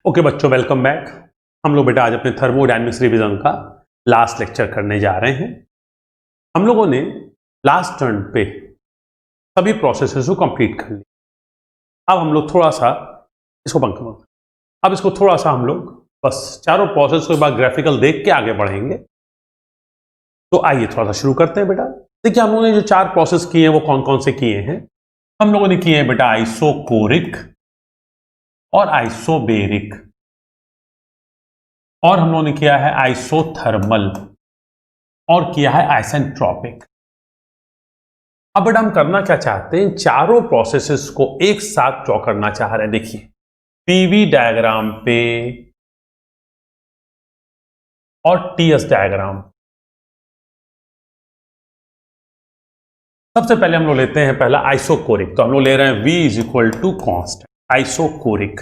Okay बच्चों, welcome back. हम लोग बेटा आज अपने थर्मोडायनेमिक्स रिवीजन का लास्ट लेक्चर करने जा रहे हैं। हम लोगों ने लास्ट टर्न पे सभी प्रोसेसेस को कंप्लीट कर लिया। अब हम लोग थोड़ा सा इसको बंद करो। अब इसको थोड़ा सा हम लोग बस चारों प्रोसेस को एक बार ग्राफिकल देख के आगे बढ़ेंगे। तो आइए थोड़ा सा शुरू करते हैं बेटा। देखिए, हम लोगों ने जो चार प्रोसेस किए हैं वो कौन कौन से किए हैं। हम लोगों ने किए हैं बेटा आइसोकोरिक और आइसोबेरिक, और हम लोगों ने किया है आइसोथर्मल और किया है आइसेंट्रोपिक। अब बेटा हम करना क्या चाहते हैं, चारों प्रोसेसेस को एक साथ ड्रॉ करना चाह रहे हैं। देखिए पीवी डायग्राम पे और टीएस डायग्राम। सबसे पहले हम लोग लेते हैं पहला आइसोकोरिक। तो हम लोग ले रहे हैं V is equal to constant isochoric.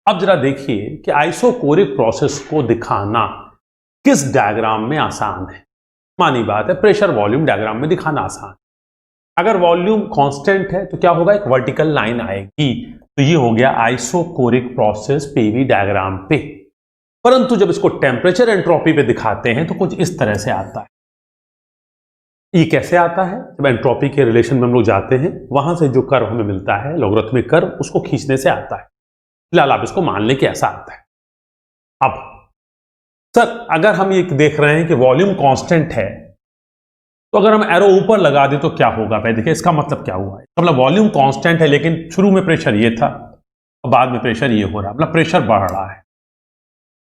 अब जरा देखिए कि आइसोकोरिक प्रोसेस को दिखाना किस डायग्राम में आसान है। मानी बात है, प्रेशर वॉल्यूम डायग्राम में दिखाना आसान। अगर वॉल्यूम कांस्टेंट है तो क्या होगा, एक वर्टिकल लाइन आएगी। तो ये हो गया आइसोकोरिक प्रोसेस पीवी डायग्राम पे। परंतु जब इसको टेम्परेचर एंट्रोपी पे दिखाते हैं तो कुछ इस तरह से आता है। ये कैसे आता है, जब एंट्रोपी के रिलेशन में हम लोग जाते हैं, वहां से जो कर्व हमें मिलता है लॉगरिथमिक कर्व, उसको खींचने से आता है। फिलहाल आप इसको मान लें कि ऐसा आता है। अब सर अगर हम ये देख रहे हैं कि वॉल्यूम कांस्टेंट है, तो अगर हम एरो ऊपर लगा दें तो क्या होगा भाई। देखिए इसका मतलब क्या हुआ है, मतलब वॉल्यूम कांस्टेंट है लेकिन शुरू में प्रेशर ये था और बाद में प्रेशर ये हो रहा है, मतलब प्रेशर बढ़ रहा है।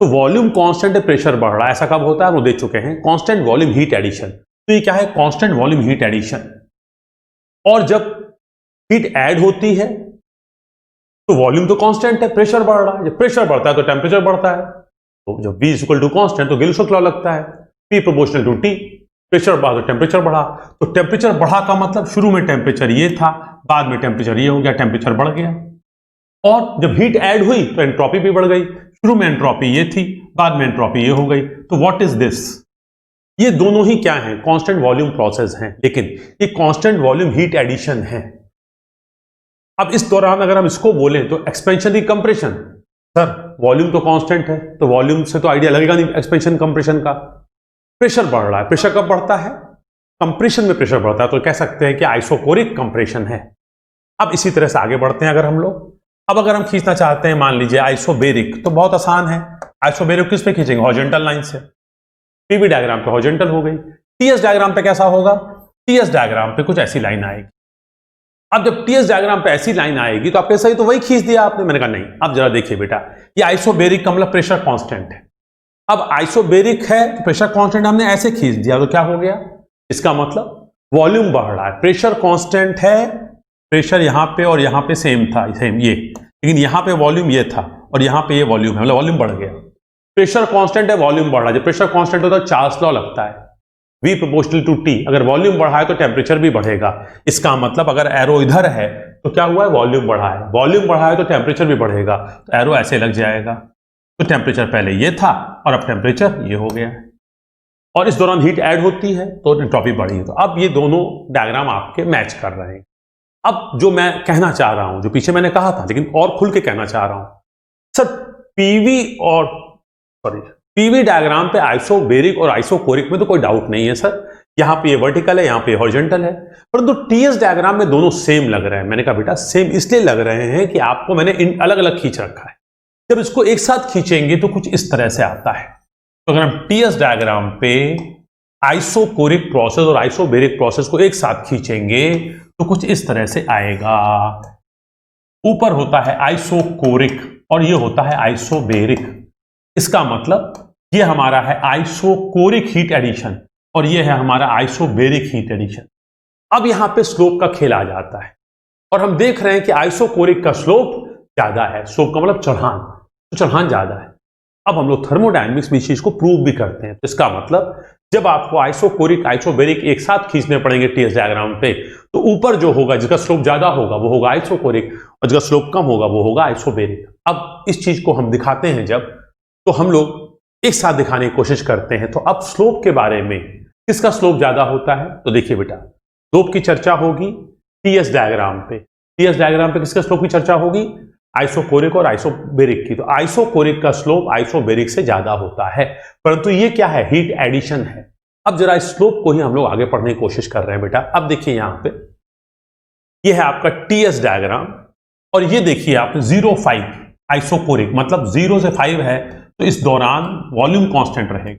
तो वॉल्यूम कांस्टेंट है, प्रेशर बढ़ रहा है, ऐसा कब होता है, वो देख चुके हैं, कांस्टेंट वॉल्यूम हीट एडिशन। तो ये क्या है, कांस्टेंट वॉल्यूम हीट एडिशन। और जब हीट ऐड होती है तो वॉल्यूम तो कांस्टेंट है, प्रेशर बढ़ रहा है। जब प्रेशर बढ़ता है तो टेम्परेचर बढ़ता है। तो जब V इक्वल टू कांस्टेंट तो गिलशॉफ लॉ लगता है, P proportional to T। Pressure बढ़ा तो टेम्परेचर बढ़ा। तो टेम्परेचर बढ़ा का मतलब शुरू में टेम्परेचर ये था, बाद में टेम्परेचर ये हो गया, टेम्परेचर बढ़ गया। और जब हीट ऐड हुई तो एंट्रोपी भी बढ़ गई। शुरू में एंट्रोपी ये थी, बाद में एंट्रोपी ये हो गई। तो व्हाट इज दिस, ये दोनों ही क्या है, कांस्टेंट वॉल्यूम प्रोसेस हैं, लेकिन ये कांस्टेंट वॉल्यूम हीट एडिशन है। अब इस दौरान अगर हम इसको बोलें तो एक्सपेंशन की कंप्रेशन। सर वॉल्यूम तो कांस्टेंट है तो वॉल्यूम से तो आइडिया लगेगा नहीं एक्सपेंशन कंप्रेशन का। प्रेशर बढ़ रहा है, प्रेशर कब बढ़ता है, कंप्रेशन में प्रेशर बढ़ता है, तो कह सकते हैं कि आइसोकोरिक कंप्रेशन है। अब इसी तरह से आगे बढ़ते हैं। अगर हम लोग अब अगर हम खींचना चाहते हैं, मान लीजिए आइसोबेरिक, तो बहुत आसान है। आइसोबेरिक किस पे खींचेंगे, हॉरिजॉन्टल लाइन से। पीवी डायग्राम पे हॉरिजॉन्टल हो गई। टीएस डायग्राम पे कैसा होगा, टीएस डायग्राम पे कुछ ऐसी लाइन आएगी। अब जब टीएस डायग्राम पे ऐसी लाइन आएगी तो आपके सही तो वही खींच दिया आपने। मैंने कहा नहीं, अब जरा देखिए बेटा, ये आइसोबेरिक का मतलब प्रेशर कांस्टेंट है। अब आइसोबेरिक है तो प्रेशर कांस्टेंट हमने ऐसे खींच दिया तो क्या हो गया, इसका मतलब वॉल्यूम बढ़ रहा है। प्रेशर कांस्टेंट है, प्रेशर यहां पे और यहां पे सेम था, सेम ये, लेकिन यहां पे वॉल्यूम ये था और यहां पे ये वॉल्यूम है, मतलब वॉल्यूम बढ़ गया। प्रेशर कांस्टेंट है, वॉल्यूम बढ़ रहा है। जब प्रेशर कांस्टेंट होता है चार्ल्स लॉ लगता है, V प्रोपोर्शनल टू T। अगर वॉल्यूम बढ़ा है तो टेम्परेचर भी बढ़ेगा। इसका मतलब अगर एरो इधर है तो क्या हुआ है, वॉल्यूम बढ़ा है। वॉल्यूम बढ़ा है तो टेम्परेचर भी बढ़ेगा, तो एरो ऐसे लग जाएगा। तो टेम्परेचर पहले ये था और अब टेम्परेचर ये हो गया। और इस दौरान हीट ऐड होती है तो एंट्रोपी बढ़ी है। तो अब ये दोनों डायग्राम आपके मैच कर रहे हैं। अब जो मैं कहना चाह रहा हूं, जो पीछे मैंने कहा था लेकिन और खुल के कहना चाह रहा हूं, सर पीवी डायग्राम पे आइसोबेरिक और आइसोकोरिक में तो कोई डाउट नहीं है सर, यहां पे ये वर्टिकल है, यहां पे हॉरिजॉन्टल है। परंतु टीएस डायग्राम में दोनों सेम लग रहे हैं। मैंने कहा बेटा सेम इसलिए लग रहे हैं कि आपको मैंने इन अलग अलग खींच रखा है। जब इसको एक साथ खींचेंगे तो कुछ इस तरह से आता है। तो अगर हम टीएस डायग्राम पे आइसोकोरिक प्रोसेस और आइसोबेरिक प्रोसेस को एक साथ खींचेंगे तो कुछ इस तरह से आएगा। ऊपर होता है आइसोकोरिक और ये होता है आइसोबेरिक। इसका मतलब ये हमारा है आइसोकोरिक हीट एडिशन और ये है हमारा आइसोबेरिक हीट एडिशन। अब यहां पे स्लोप का खेल आ जाता है और हम देख रहे हैं कि आइसोकोरिक का स्लोप ज्यादा है। स्लोप का मतलब चढ़ान, तो चढ़ान ज्यादा है। अब हम लोग थर्मोडायनेमिक्स में इस चीज को प्रूव भी करते हैं। तो इसका मतलब जब आपको आइसोकोरिक आइसोबेरिक एक साथ खींचने पड़ेंगे टीएस डायग्राम पे, तो ऊपर जो होगा जिसका स्लोप ज्यादा होगा वो होगा आइसोकोरिक और जिसका स्लोप कम होगा वो होगा आइसोबेरिक। अब इस चीज को हम दिखाते हैं जब, तो हम लोग एक साथ दिखाने की कोशिश करते हैं। तो अब स्लोप के बारे में, किसका स्लोप ज्यादा होता है, तो देखिए बेटा स्लोप की चर्चा होगी टीएस डायग्राम पे। टीएस डायग्राम पे किसका स्लोप की चर्चा होगी, आइसोकोरिक और आइसोबेरिक की। तो आइसोकोरिक का स्लोप आइसोबेरिक से ज्यादा होता है, परंतु ये क्या है, हीट एडिशन है। अब जरा इस स्लोप को ही हम लोग आगे पढ़ने की कोशिश कर रहे हैं बेटा। अब देखिए यहां पे ये है आपका टीएस डायग्राम, और ये देखिए आप 0.5 आइसोकोरिक, मतलब 0 से 5 है तो इस दौरान वॉल्यूम कांस्टेंट रहेगा,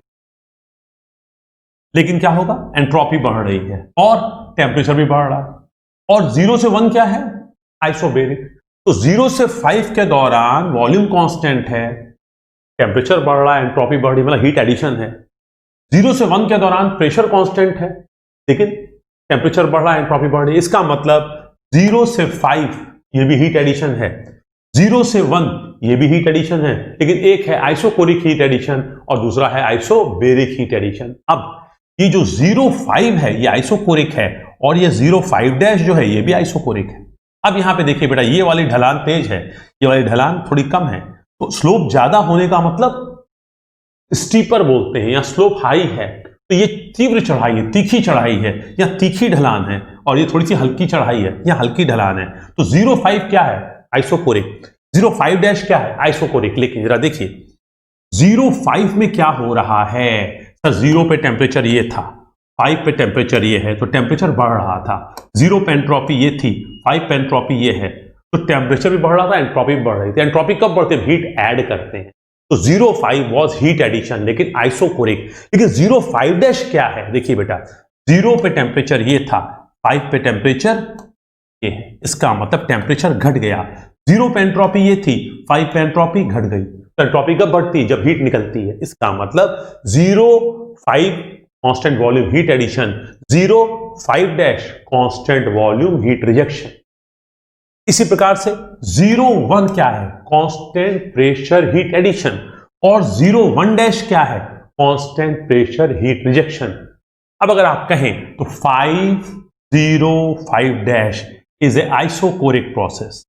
लेकिन क्या होगा, एंट्रोपी बढ़ रही है और टेम्परेचर भी बढ़ रहा है। और 0 से 1 क्या है, आइसोबेरिक। तो 0 से 5 के दौरान वॉल्यूम कांस्टेंट है, टेम्परेचर बढ़ रहा है, एंट्रोपी बढ़ रही है, मतलब हीट एडिशन है। 0 से 1 के दौरान प्रेशर कांस्टेंट है, लेकिन टेम्परेचर बढ़ रहा है, एंट्रोपी बढ़ रही है। इसका मतलब 0 से 5 ये भी हीट एडिशन है, 0 से 1 ये भी हीट एडिशन है, लेकिन एक है आइसोकोरिक हीट एडिशन और दूसरा है आइसोबेरिक हीट एडिशन। अब ये जो 0.5 है ये आइसोकोरिक है, और ये 0.5 डैश जो है ये भी आइसोकोरिक है। अब यहां पे देखिए बेटा, ये वाली ढलान तेज है, ये वाली ढलान थोड़ी कम है, तो स्लोप ज्यादा होने का मतलब स्टीपर बोलते हैं, या स्लोप हाई है। तो ये तीव्र चढ़ाई है, तीखी चढ़ाई है, या तीखी ढलान है, और ये थोड़ी सी हल्की चढ़ाई है या हल्की ढलान है। तो 0.5 क्या है, आइसोकोरिक, 0.5 डैश क्या है, आइसोकोरिक। लेकिन जरा देखिए 0.5 में क्या हो रहा है, सर 0 पे टेम्परेचर ये था, 5 पे टेम्परेचर ये है, तो टेम्परेचर बढ़ रहा था। 0 पे एंट्रोपी ये थी, 5 पे एंट्रोपी ये है, तो टेम्परेचर भी बढ़ रहा था, एंट्रोपी भी बढ़ रही थी। एंट्रोपी कब बढ़ते हैं, हीट ऐड करते हैं। तो 0.5 वॉज हीट एडिशन, लेकिन आइसोकोरिक। लेकिन 0.5 डैश क्या है, देखिए बेटा 0 पे टेम्परेचर ये था, 5 पे टेम्परेचर ये है, इसका मतलब टेम्परेचर घट गया। 0 पे एंट्रोपी ये थी, 5 पे एंट्रोपी घट गई। तो एंट्रोपी कब बढ़ती है, जब हीट निकलती है। इसका मतलब 0.5 constant volume heat addition, 0.5 dash constant volume heat rejection. इसी प्रकार से 0.1 क्या है, कांस्टेंट प्रेशर हीट एडिशन, और 0.1 डैश क्या है, कांस्टेंट प्रेशर हीट रिजेक्शन। अब अगर आप कहें तो 5.0.5 dash is a isochoric process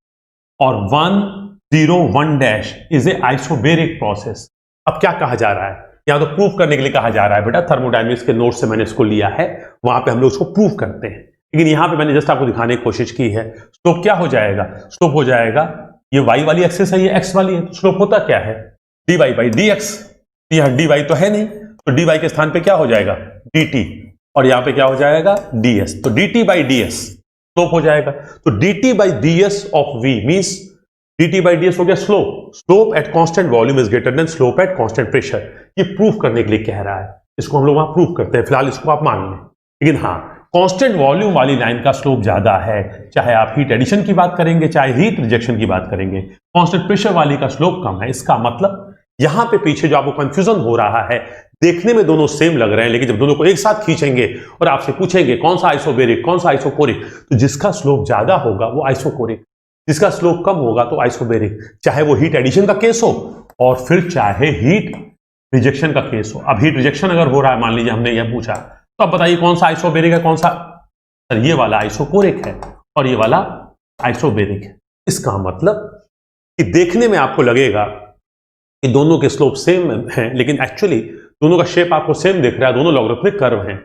और 1.0.1 dash is a isobaric process. अब क्या कहा जा रहा है, यहां तो प्रूफ करने के लिए कहा जा रहा है बेटा, थर्मोडायनेमिक्स के नोट से मैंने इसको लिया है, वहां पे हम लोग इसको प्रूफ करते हैं। लेकिन यहां पे मैंने जस्ट आपको दिखाने की कोशिश की है। स्लोप क्या हो जाएगा, स्लोप हो जाएगा, ये y वाली एक्सिस है, ये x वाली है, तो स्लोप होता क्या है, dy बाई dx। यहां dy तो है नहीं, तो dy के स्थान पे क्या हो जाएगा, dt, और यहां पे क्या हो जाएगा, ds। तो dt बाई ds स्लोप हो जाएगा। तो dt by ds of v means dt by ds हो गया slope. Slope at constant volume is greater than slope at constant pressure. ये प्रूफ करने के लिए कह रहा है, इसको हम लोग वहां प्रूफ करते हैं, फिलहाल इसको आप मान लें। लेकिन हाँ, कांस्टेंट वॉल्यूम वाली लाइन का स्लोप ज्यादा है, चाहे आप हीट एडिशन की बात करेंगे चाहे हीट रिजेक्शन की बात करेंगे। कांस्टेंट प्रेशर वाली का स्लोप कम है। इसका मतलब यहां पे पीछे जो आपको कंफ्यूजन हो रहा है, देखने में दोनों सेम लग रहे हैं, लेकिन जब दोनों को एक साथ खींचेंगे और आपसे पूछेंगे कौन सा आइसोबेरिक कौन सा आइसोकोरिक, तो जिसका स्लोप ज्यादा होगा वो आइसोकोरिक, जिसका स्लोप कम होगा तो आइसोबेरिक, चाहे वो हीट एडिशन का केस हो और फिर चाहे हीट रिजेक्शन का केस हो। अब हीट रिजेक्शन अगर हो रहा है, मान लीजिए हमने यह पूछा, तो अब बताइए कौन सा आइसोबेरिक है, कौन सा, सर ये वाला आइसोकोरिक है और ये वाला आइसोबेरिक है। इसका मतलब कि देखने में आपको लगेगा कि दोनों के स्लोप सेम हैं, लेकिन एक्चुअली दोनों का शेप आपको सेम दिख रहा है, दोनों लॉगरिथमिक कर्व हैं,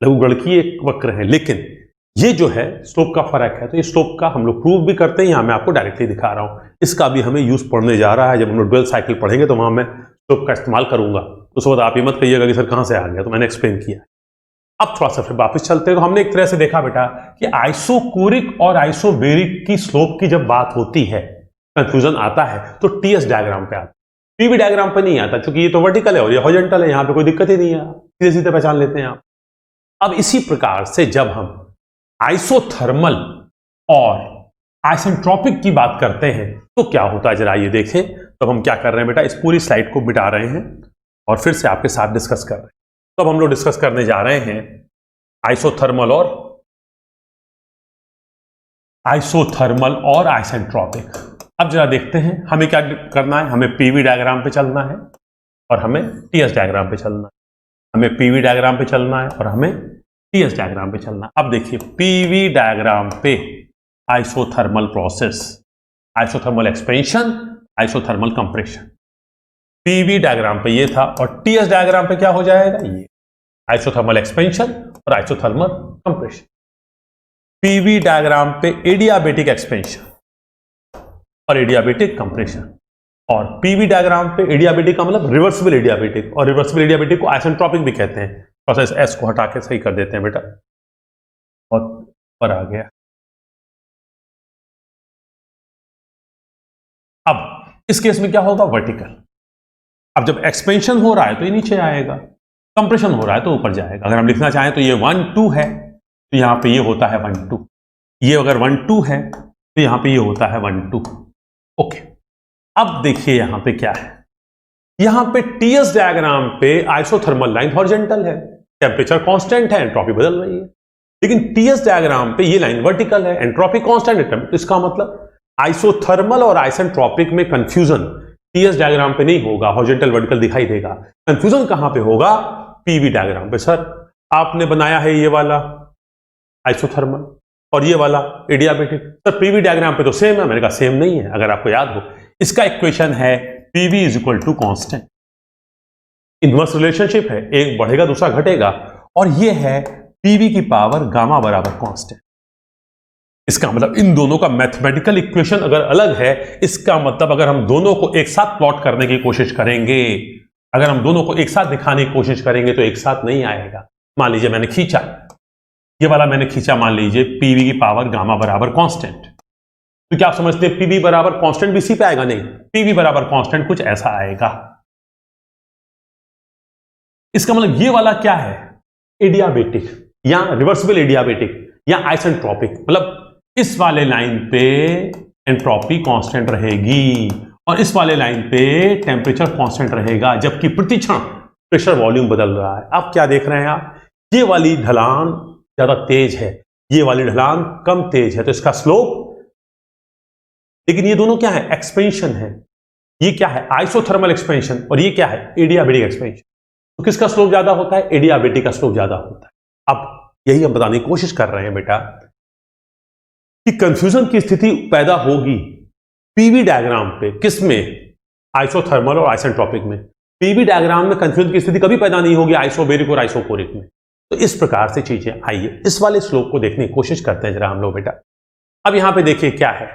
लघुगणकीय एक वक्र है, लेकिन ये जो है स्लोप का फर्क है। तो ये स्लोप का हम लोग प्रूव भी करते हैं, यहां मैं आपको डायरेक्टली दिखा रहा हूं। इसका भी हमें यूज पढ़ने जा रहा है, जब हम लोग ड्यूअल साइकिल पढ़ेंगे तो वहां मैं स्लोप का इस्तेमाल करूंगा। उस वक्त आप ये मत कहिएगा कि सर कहां से आ गया, तो मैंने एक्सप्लेन किया। अब थोड़ा सा फिर वापस चलते हैं। तो हमने एक तरह से देखा बेटा कि आइसोकोरिक और आइसोबेरिक की स्लोप की जब बात होती है, कंफ्यूजन आता है तो टीएस डायग्राम पे आता है, पीवी डायग्राम पे नहीं आता, क्योंकि ये तो वर्टिकल है और ये हॉरिजॉन्टल है, यहां पे कोई दिक्कत ही नहीं है, सीधे सीधे पहचान लेते हैं आप। अब इसी प्रकार से जब हम आइसोथर्मल और आइसेंट्रोपिक की बात करते हैं तो क्या होता है, जरा ये देखें। तब हम क्या कर रहे हैं बेटा, इस पूरी स्लाइड को मिटा रहे हैं और फिर से आपके साथ डिस्कस कर रहे हैं। तब हम लोग डिस्कस करने जा रहे हैं आइसोथर्मल और आइसेंट्रोपिक। अब जरा देखते हैं हमें क्या करना है, हमें पीवी डायग्राम पे चलना है और हमें टीएस डायग्राम पे चलना है, हमें पीवी डायग्राम पे चलना है और हमें टीएस डायग्राम पे चलना है। अब देखिए पीवी डायग्राम पे isothermal process, isothermal expansion, isothermal compression, PV diagram पे ये था, और टीएस डायग्राम पे क्या हो जाएगा, ये आइसोथर्मल एक्सपेंशन और आइसोथर्मल कंप्रेशन। पीवी डायग्राम पे एडियाबेटिक एक्सपेंशन, और एडियाबेटिक कंप्रेशन। और पीवी डायग्राम पे एडियाबेटिक का मतलब रिवर्सिबल एडियाबेटिक, और रिवर्सिबल एडियाबेटिक को आइसेंट्रोपिक भी कहते हैं। प्रोसेस एस को हटा के सही कर देते हैं बेटा, और ऊपर आ गया। अब इस केस में क्या होगा, वर्टिकल। अब जब एक्सपेंशन हो रहा है तो ये नीचे आएगा, कंप्रेशन हो रहा है तो ऊपर जाएगा। अगर हम लिखना चाहें तो ये 1 2 है तो यहां पे ये होता है 1 2, ये अगर 1 2 है तो यहां पे ये होता है 1 2। ओके, अब देखिए यहां पे क्या है, यहां पे टीएस डायग्राम पे आइसोथर्मल लाइन हॉरिजॉन्टल है, टेम्परेचर कांस्टेंट है, एंट्रोपी बदल रही है। लेकिन टीएस डायग्राम पे ये लाइन वर्टिकल है, एंट्रोपी कांस्टेंट है। तो इसका मतलब आइसोथर्मल और आइसेंट्रोपिक में कंफ्यूजन टीएस डायग्राम पे नहीं होगा, हॉरिजॉन्टल वर्टिकल दिखाई देगा। कंफ्यूजन कहां पे होगा, पीवी डायग्राम पे। सर आपने बनाया है ये वाला आइसोथर्मल और ये वाला एडियाबेटिक, सर पीवी डायग्राम पे तो सेम है। मैंने कहा सेम नहीं है। अगर आपको याद हो, इसका इक्वेशन है PV is equal to constant, inverse relationship है, एक बढ़ेगा दूसरा घटेगा, और ये है पीवी की पावर गामा बराबर कांस्टेंट। इसका मतलब इन दोनों का मैथमेटिकल इक्वेशन अगर अलग है, इसका मतलब अगर हम दोनों को एक साथ प्लॉट करने की कोशिश करेंगे, अगर हम दोनों को एक साथ दिखाने की कोशिश करेंगे तो एक साथ नहीं आएगा। मान लीजिए मैंने खींचा, ये वाला मैंने खींचा, मान लीजिए पीवी की पावर गामा बराबर कांस्टेंट, तो क्या आप समझते हैं पीवी बराबर कांस्टेंट भी सी पे आएगा? नहीं, पीवी बराबर कांस्टेंट कुछ ऐसा आएगा। इसका मतलब ये वाला क्या है, एडियाबेटिक या रिवर्सिबल एडियाबेटिक या आइसेंट्रोपिक। मतलब इस वाले लाइन पे एंट्रोपी कांस्टेंट रहेगी और इस वाले लाइन पे टेम्परेचर कांस्टेंट रहेगा, जबकि प्रतिक्षण प्रेशर वॉल्यूम बदल रहा है। अब क्या देख रहे हैं आप, ये वाली ढलान ज्यादा तेज है, ये वाली ढलान कम तेज है, तो इसका स्लोप, लेकिन ये दोनों क्या है, एक्सपेंशन है। ये क्या है, आइसोथर्मल एक्सपेंशन, और ये क्या है, एडियाबेटिक एक्सपेंशन। तो किसका स्लोप ज्यादा होता है, एडियाबेटिक का स्लोप ज्यादा होता है। अब यही हम बताने की कोशिश कर रहे हैं बेटा कि कंफ्यूजन की स्थिति पैदा होगी पीवी डायग्राम पे, किसमें, आइसोथर्मल और आइसेंट्रोपिक में। पीवी डायग्राम में कंफ्यूजन की स्थिति कभी पैदा नहीं होगी आइसोबेरिक और आइसोकोरिक में। तो इस प्रकार से चीजें। आइए इस वाले स्लोप को देखने की कोशिश करते हैं जरा हम लोग बेटा। अब यहां पे देखिए क्या है,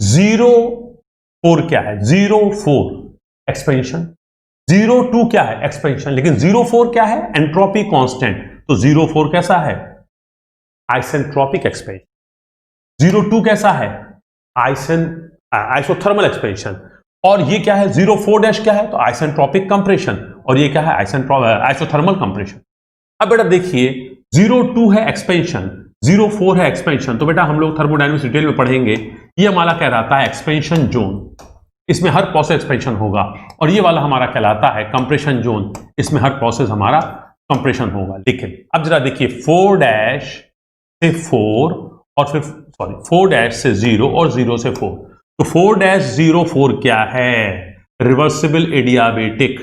0 4 क्या है, 0 4 एक्सपेंशन, 0 2 क्या है, एक्सपेंशन, लेकिन 0 4 क्या है, एंट्रोपी कांस्टेंट। तो 0 4 कैसा है, आइसेंट्रोपिक एक्सपेंशन। 0 2 कैसा है, आइसोथर्मल एक्सपेंशन। और ये क्या है, 0 4 डैश क्या है, तो आइसेंट्रोपिक कंप्रेशन, और ये क्या है, आइसोथर्मल कंप्रेशन। अब बेटा देखिए 0 2 है एक्सपेंशन, 0 4 है एक्सपेंशन। तो बेटा हम लोग थर्मोडायनेमिक्स डिटेल में पढ़ेंगे, ये हमारा कहलाता है एक्सपेंशन जोन, इसमें हर प्रोसेस एक्सपेंशन होगा। और ये वाला हमारा कहलाता है कंप्रेशन जोन, इसमें हर प्रोसेस हमारा कंप्रेशन होगा। लेकिन अब जरा देखिए 4 डैश से 4 और फिर 4 डैश से 0 और 0 से 4। तो 4 डैश 0 4 क्या है, रिवर्सिबल एडियाबेटिक,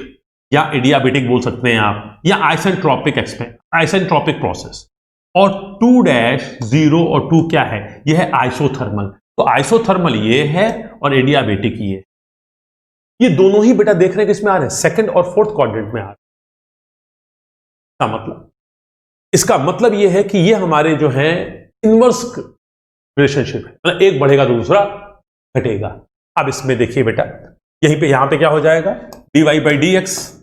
या एडियाबेटिक बोल सकते हैं आप, या आइसेंट्रोपिक प्रोसेस। और 2 डैश 0 और 2 क्या है, यह है आइसोथर्मल। तो आइसोथर्मल ये है और एडियाबेटिक ये। ये दोनों ही बेटा देख रहे हैं किसमें आ रहे हैं, सेकंड और फोर्थ क्वाड्रेंट में आ रहे हैं। इसका मतलब ये है कि ये हमारे जो है इनवर्स रिलेशनशिप है, मतलब एक बढ़ेगा तो दूसरा घटेगा। अब इसमें देखिए बेटा, यहीं पे यहां पे क्या हो जाएगा, dy बाई डी एक्स,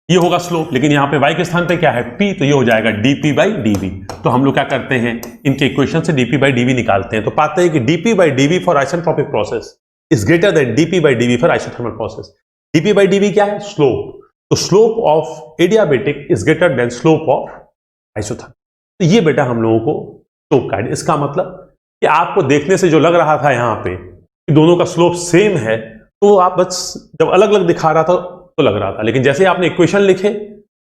ये होगा स्लोप, लेकिन यहां पे y के स्थान पे क्या है, p, तो ये हो जाएगा dp बाई dv। तो हम लोग क्या करते हैं, इनके इक्वेशन से dp बाई dv निकालते हैं, तो पाते हैं कि dp by dv for isentropic process is greater than dp by dv for isothermal process. dp by dv क्या है, स्लोप। तो slope of adiabatic is greater than slope of isothermal. तो ये बेटा हम लोगों को स्लोप का, इसका मतलब कि आपको देखने से जो लग रहा था यहां पे कि दोनों का स्लोप सेम है, तो आप बस जब अलग अलग दिखा रहा था तो लग रहा था, लेकिन जैसे आपने इक्वेशन लिखे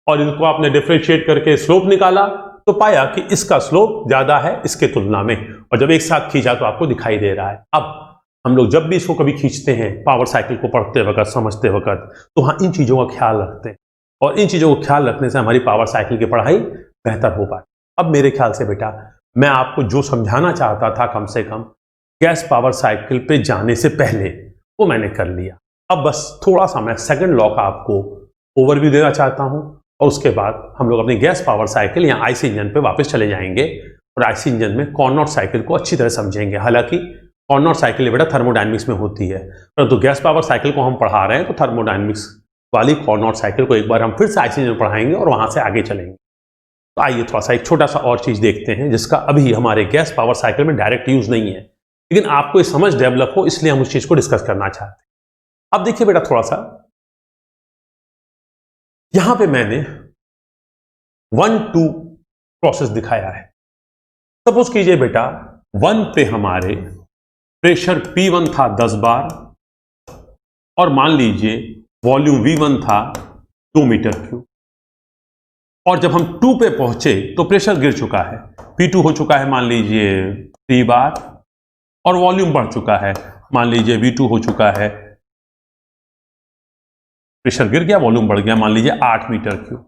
और इनको आपने डिफरेंशिएट करके स्लोप निकाला तो पाया कि इसका स्लोप ज्यादा है इसके तुलना में, और जब एक साथ खींचा तो आपको दिखाई दे रहा है। अब हम लोग जब भी इसको कभी खींचते हैं पावर साइकिल को पढ़ते वक्त, समझते वक्त, तो हाँ इन चीजों का ख्याल रखते हैं, और इन चीजों को ख्याल रखने से हमारी पावर साइकिल की पढ़ाई बेहतर हो पाए। अब मेरे ख्याल से बेटा मैं आपको जो समझाना चाहता था, कम से कम गैस पावर साइकिल पे जाने से पहले, वो मैंने कर लिया। अब बस थोड़ा सा मैं सेकंड लॉ का आपको ओवरव्यू देना चाहता हूं, और उसके बाद हम लोग अपनी गैस पावर साइकिल या आईसी इंजन पे वापस चले जाएंगे और आईसी इंजन में कॉर्नोट साइकिल को अच्छी तरह समझेंगे। हालांकि कॉर्नोट साइकिल बेटा थर्मोडायनेमिक्स में होती है, परंतु गैस पावर साइकिल को हम पढ़ा रहे हैं तो थर्मोडायनेमिक्स वाली कॉर्नोट साइकिल को एक बार हम फिर से आईसी में पढ़ाएंगे और वहां से आगे चलेंगे। तो आइए थोड़ा सा एक छोटा सा और चीज देखते हैं जिसका अभी हमारे गैस पावर साइकिल में डायरेक्ट यूज नहीं है, लेकिन आपको ये समझ डेवलप हो इसलिए हम उस चीज को डिस्कस करना चाहते हैं। अब देखिए बेटा थोड़ा सा यहां पे मैंने 1-2 प्रोसेस दिखाया है। सपोज कीजिए बेटा 1 पे हमारे प्रेशर P1 था 10 बार और मान लीजिए वॉल्यूम V1 था 2 मीटर क्यूब, और जब हम 2 पे पहुंचे तो प्रेशर गिर चुका है, P2 हो चुका है मान लीजिए 3 बार और वॉल्यूम बढ़ चुका है, मान लीजिए V2 हो चुका है, प्रेशर गिर गया वॉल्यूम बढ़ गया, मान लीजिए 8 मीटर क्यूब।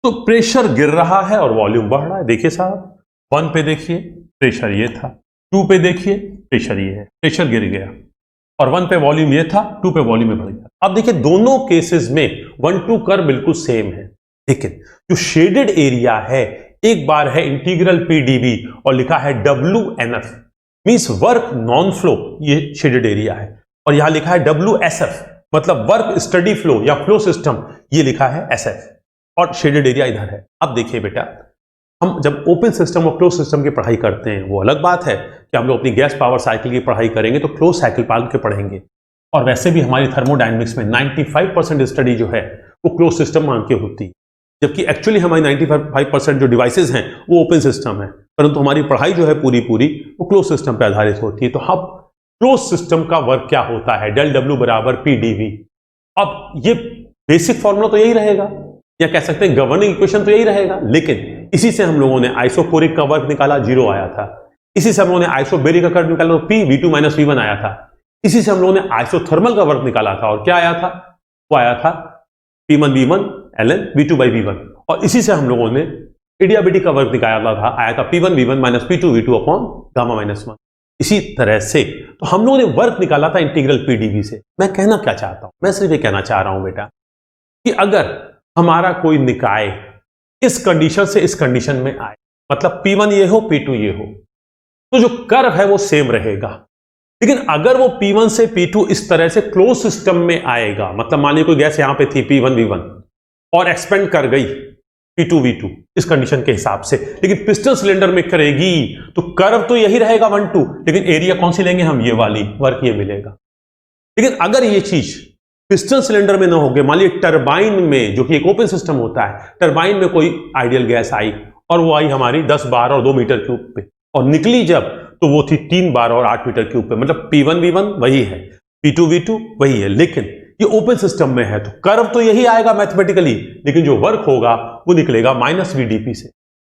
तो प्रेशर गिर रहा है और वॉल्यूम बढ़ रहा है। देखिए साहब 1 पे देखिए प्रेशर ये था, 2 पे देखिए प्रेशर ये है, प्रेशर गिर गया और 1 पे वॉल्यूम ये था, 2 पे वॉल्यूम में बढ़ गया। अब देखिए दोनों केसेस में 1-2 कर्व बिल्कुल सेम है, लेकिन जो शेडेड एरिया है एक बार है इंटीग्रल PdV और लिखा है WNF means work non flow, ये शेडेड एरिया है, और यहां लिखा है WSF मतलब वर्क स्टडी फ्लो या फ्लो सिस्टम, ये लिखा है SF और शेडेड एरिया इधर है। अब देखिए बेटा हम जब ओपन सिस्टम और क्लोज सिस्टम की पढ़ाई करते हैं वो अलग बात है कि हम लोग अपनी गैस पावर साइकिल की पढ़ाई करेंगे तो क्लोज साइकिल पाल के पढ़ेंगे, और वैसे भी हमारी थर्मोडायनेमिक्स में 95% स्टडी जो है वो क्लोज सिस्टम मान के होती है, जबकि एक्चुअली हमारी 95% जो डिवाइसेज हैं वो ओपन सिस्टम है, परंतु हमारी पढ़ाई जो है पूरी वो क्लोज सिस्टम पर आधारित होती है। तो हम क्लोज सिस्टम का वर्क क्या होता है, डेल W बराबर PdV। अब ये बेसिक फॉर्मूला तो यही रहेगा, या कह सकते हैं गवर्निंग इक्वेशन तो यही रहेगा, लेकिन इसी से हम लोगों ने आइसोकोरिक का वर्क निकाला, 0 आया था। इसी से हम लोगों ने आइसोबेरिक का कर्व निकाला तो P V2 - V1 आया था। इसी से हम लोगों ने आइसोथर्मल का वर्क निकाला था और क्या आया था, वो आया था P1 V1 ln V2/V1, और इसी से हम लोगों ने एडियाबेटिक का वर्क निकाला था, आया था P1 V1 - P2 V2 upon gamma -1। इसी तरह से तो हम लोगों ने वर्क निकाला था इंटीग्रल PdV से। मैं कहना क्या चाहता हूं, मैं सिर्फ ये कहना चाह रहा हूं बेटा कि अगर हमारा कोई निकाय इस कंडीशन से इस कंडीशन में आए, मतलब P1 ये हो P2 ये हो, तो जो कर्व है वो सेम रहेगा। लेकिन अगर वो P1 से P2 इस तरह से क्लोज सिस्टम में आएगा, मतलब मानिए कोई गैस यहां पे थी P1 V1 और एक्सपेंड कर गई P2 V2 इस कंडीशन के हिसाब से, लेकिन पिस्टन सिलेंडर में करेगी तो कर्व तो यही रहेगा 1-2, लेकिन एरिया कौन सी लेंगे हम, ये वाली, वर्क ये मिलेगा। लेकिन अगर ये चीज पिस्टन सिलेंडर में ना हो गए, मान लीजिए टरबाइन में, जो कि एक ओपन सिस्टम होता है, टरबाइन में कोई आइडियल गैस आई और वो आई हमारी 10 बार और 2 मीटर क्यूब पे, और निकली जब तो वो थी 3 बार और 8 मीटर क्यूब पे, मतलब P1 V1 वही है, P2 V2 वही है, लेकिन ये ओपन सिस्टम में है तो कर्व तो यही आएगा मैथमेटिकली, लेकिन जो वर्क होगा वो निकलेगा -VdP से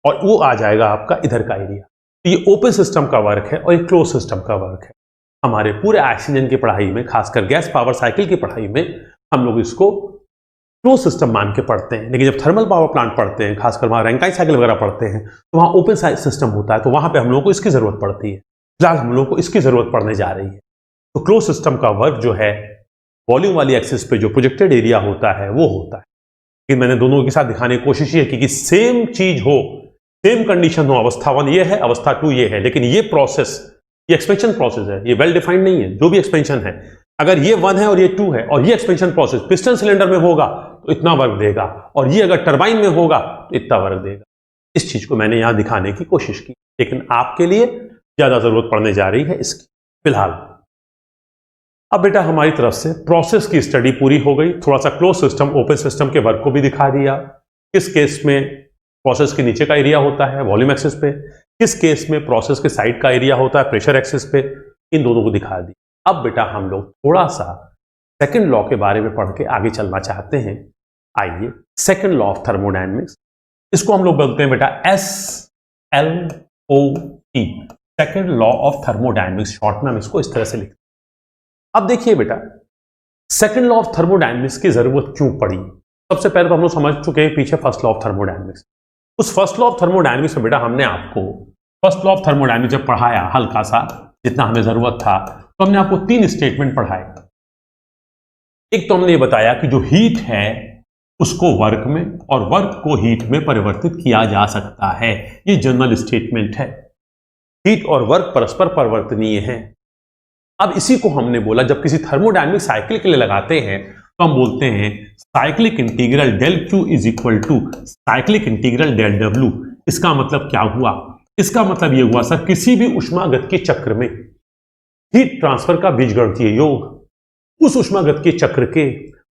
और वो आ जाएगा आपका इधर का एरिया। तो ये ओपन सिस्टम का वर्क है और ये क्लोज सिस्टम का वर्क है। हमारे पूरे ऑक्सीजन की पढ़ाई में, खासकर गैस पावर साइकिल की पढ़ाई में, हम लोग इसको क्लोज सिस्टम मान के पढ़ते हैं, लेकिन जब थर्मल पावर प्लांट पढ़ते हैं, खासकर वहां रैंकाइन साइकिल वगैरह पढ़ते हैं, तो वहां ओपन सिस्टम होता है, तो वहां पे हम लोगों को इसकी जरूरत पड़ती है। फिलहाल हम लोगों को इसकी जरूरत पड़ने जा रही है। तो क्लोज सिस्टम का वर्क जो है वॉल्यूम वाली एक्सिस पे जो प्रोजेक्टेड एरिया होता है वो होता है, लेकिन मैंने दोनों के साथ दिखाने की कोशिश ये की कि सेम चीज हो, सेम कंडीशन हो, अवस्था 1 ये है, अवस्था 2 ये है, लेकिन ये प्रोसेस, ये एक्सपेंशन प्रोसेस है, ये वेल डिफाइंड नहीं है। जो भी एक्सपेंशन है, अगर ये 1 है और ये 2 है और ये एक्सपेंशन प्रोसेस पिस्टन सिलेंडर में होगा तो इतना वर्क देगा, और ये अगर टरबाइन में होगा तो इतना वर्क देगा। इस चीज को मैंने यहां दिखाने की कोशिश की, लेकिन आपके लिए ज्यादा जरूरत पड़ने जा रही है इसकी फिलहाल। अब बेटा हमारी तरफ से प्रोसेस की स्टडी पूरी हो गई, थोड़ा सा क्लोज सिस्टम ओपन सिस्टम के वर्क को भी दिखा दिया, किस केस में प्रोसेस के नीचे का एरिया होता है वॉल्यूम एक्सिस पे, किस केस में प्रोसेस के साइड का एरिया होता है प्रेशर एक्सिस पे, इन दोनों को दिखा दी। अब बेटा हम लोग थोड़ा सा सेकंड लॉ के बारे में पढ़ के आगे चलना चाहते हैं। आइए, सेकंड लॉ ऑफ थर्मोडायनेमिक्स, इसको हम लोग बोलते हैं बेटा SLOT, second law of thermodynamics, short में हम इसको इस तरह से लिखते हैं। अब देखिए बेटा, सेकंड लॉ ऑफ थर्मोडायनेमिक्स की जरूरत क्यों पड़ी। सबसे पहले तो हम लोग समझ चुके हैं पीछे फर्स्ट लॉ ऑफ थर्मोडायनेमिक्स। उस फर्स्ट लॉ ऑफ थर्मोडायनेमिक्स में बेटा हमने आपको फर्स्ट लॉ ऑफ थर्मोडायनेमिक्स जब पढ़ाया, हल्का सा जितना हमें जरूरत था, तो हमने आपको 3 स्टेटमेंट पढ़ाए। एक तो हमने ये बताया कि जो हीट है उसको वर्क में और वर्क को हीट में परिवर्तित किया जा सकता है, ये जनरल स्टेटमेंट है। हीट और वर्क परस्पर परिवर्तनीय हैं। अब इसी को हमने बोला जब किसी थर्मोडायनेमिक साइकिल के लिए लगाते हैं तो हम बोलते हैं cyclic integral del Q is equal to cyclic integral del W. इसका मतलब क्या हुआ? इसका मतलब यह हुआ सर किसी भी ऊष्मागतिकीय चक्र में हीट ट्रांसफर का बीजगणितीय योग उस ऊष्मागतिकीय चक्र के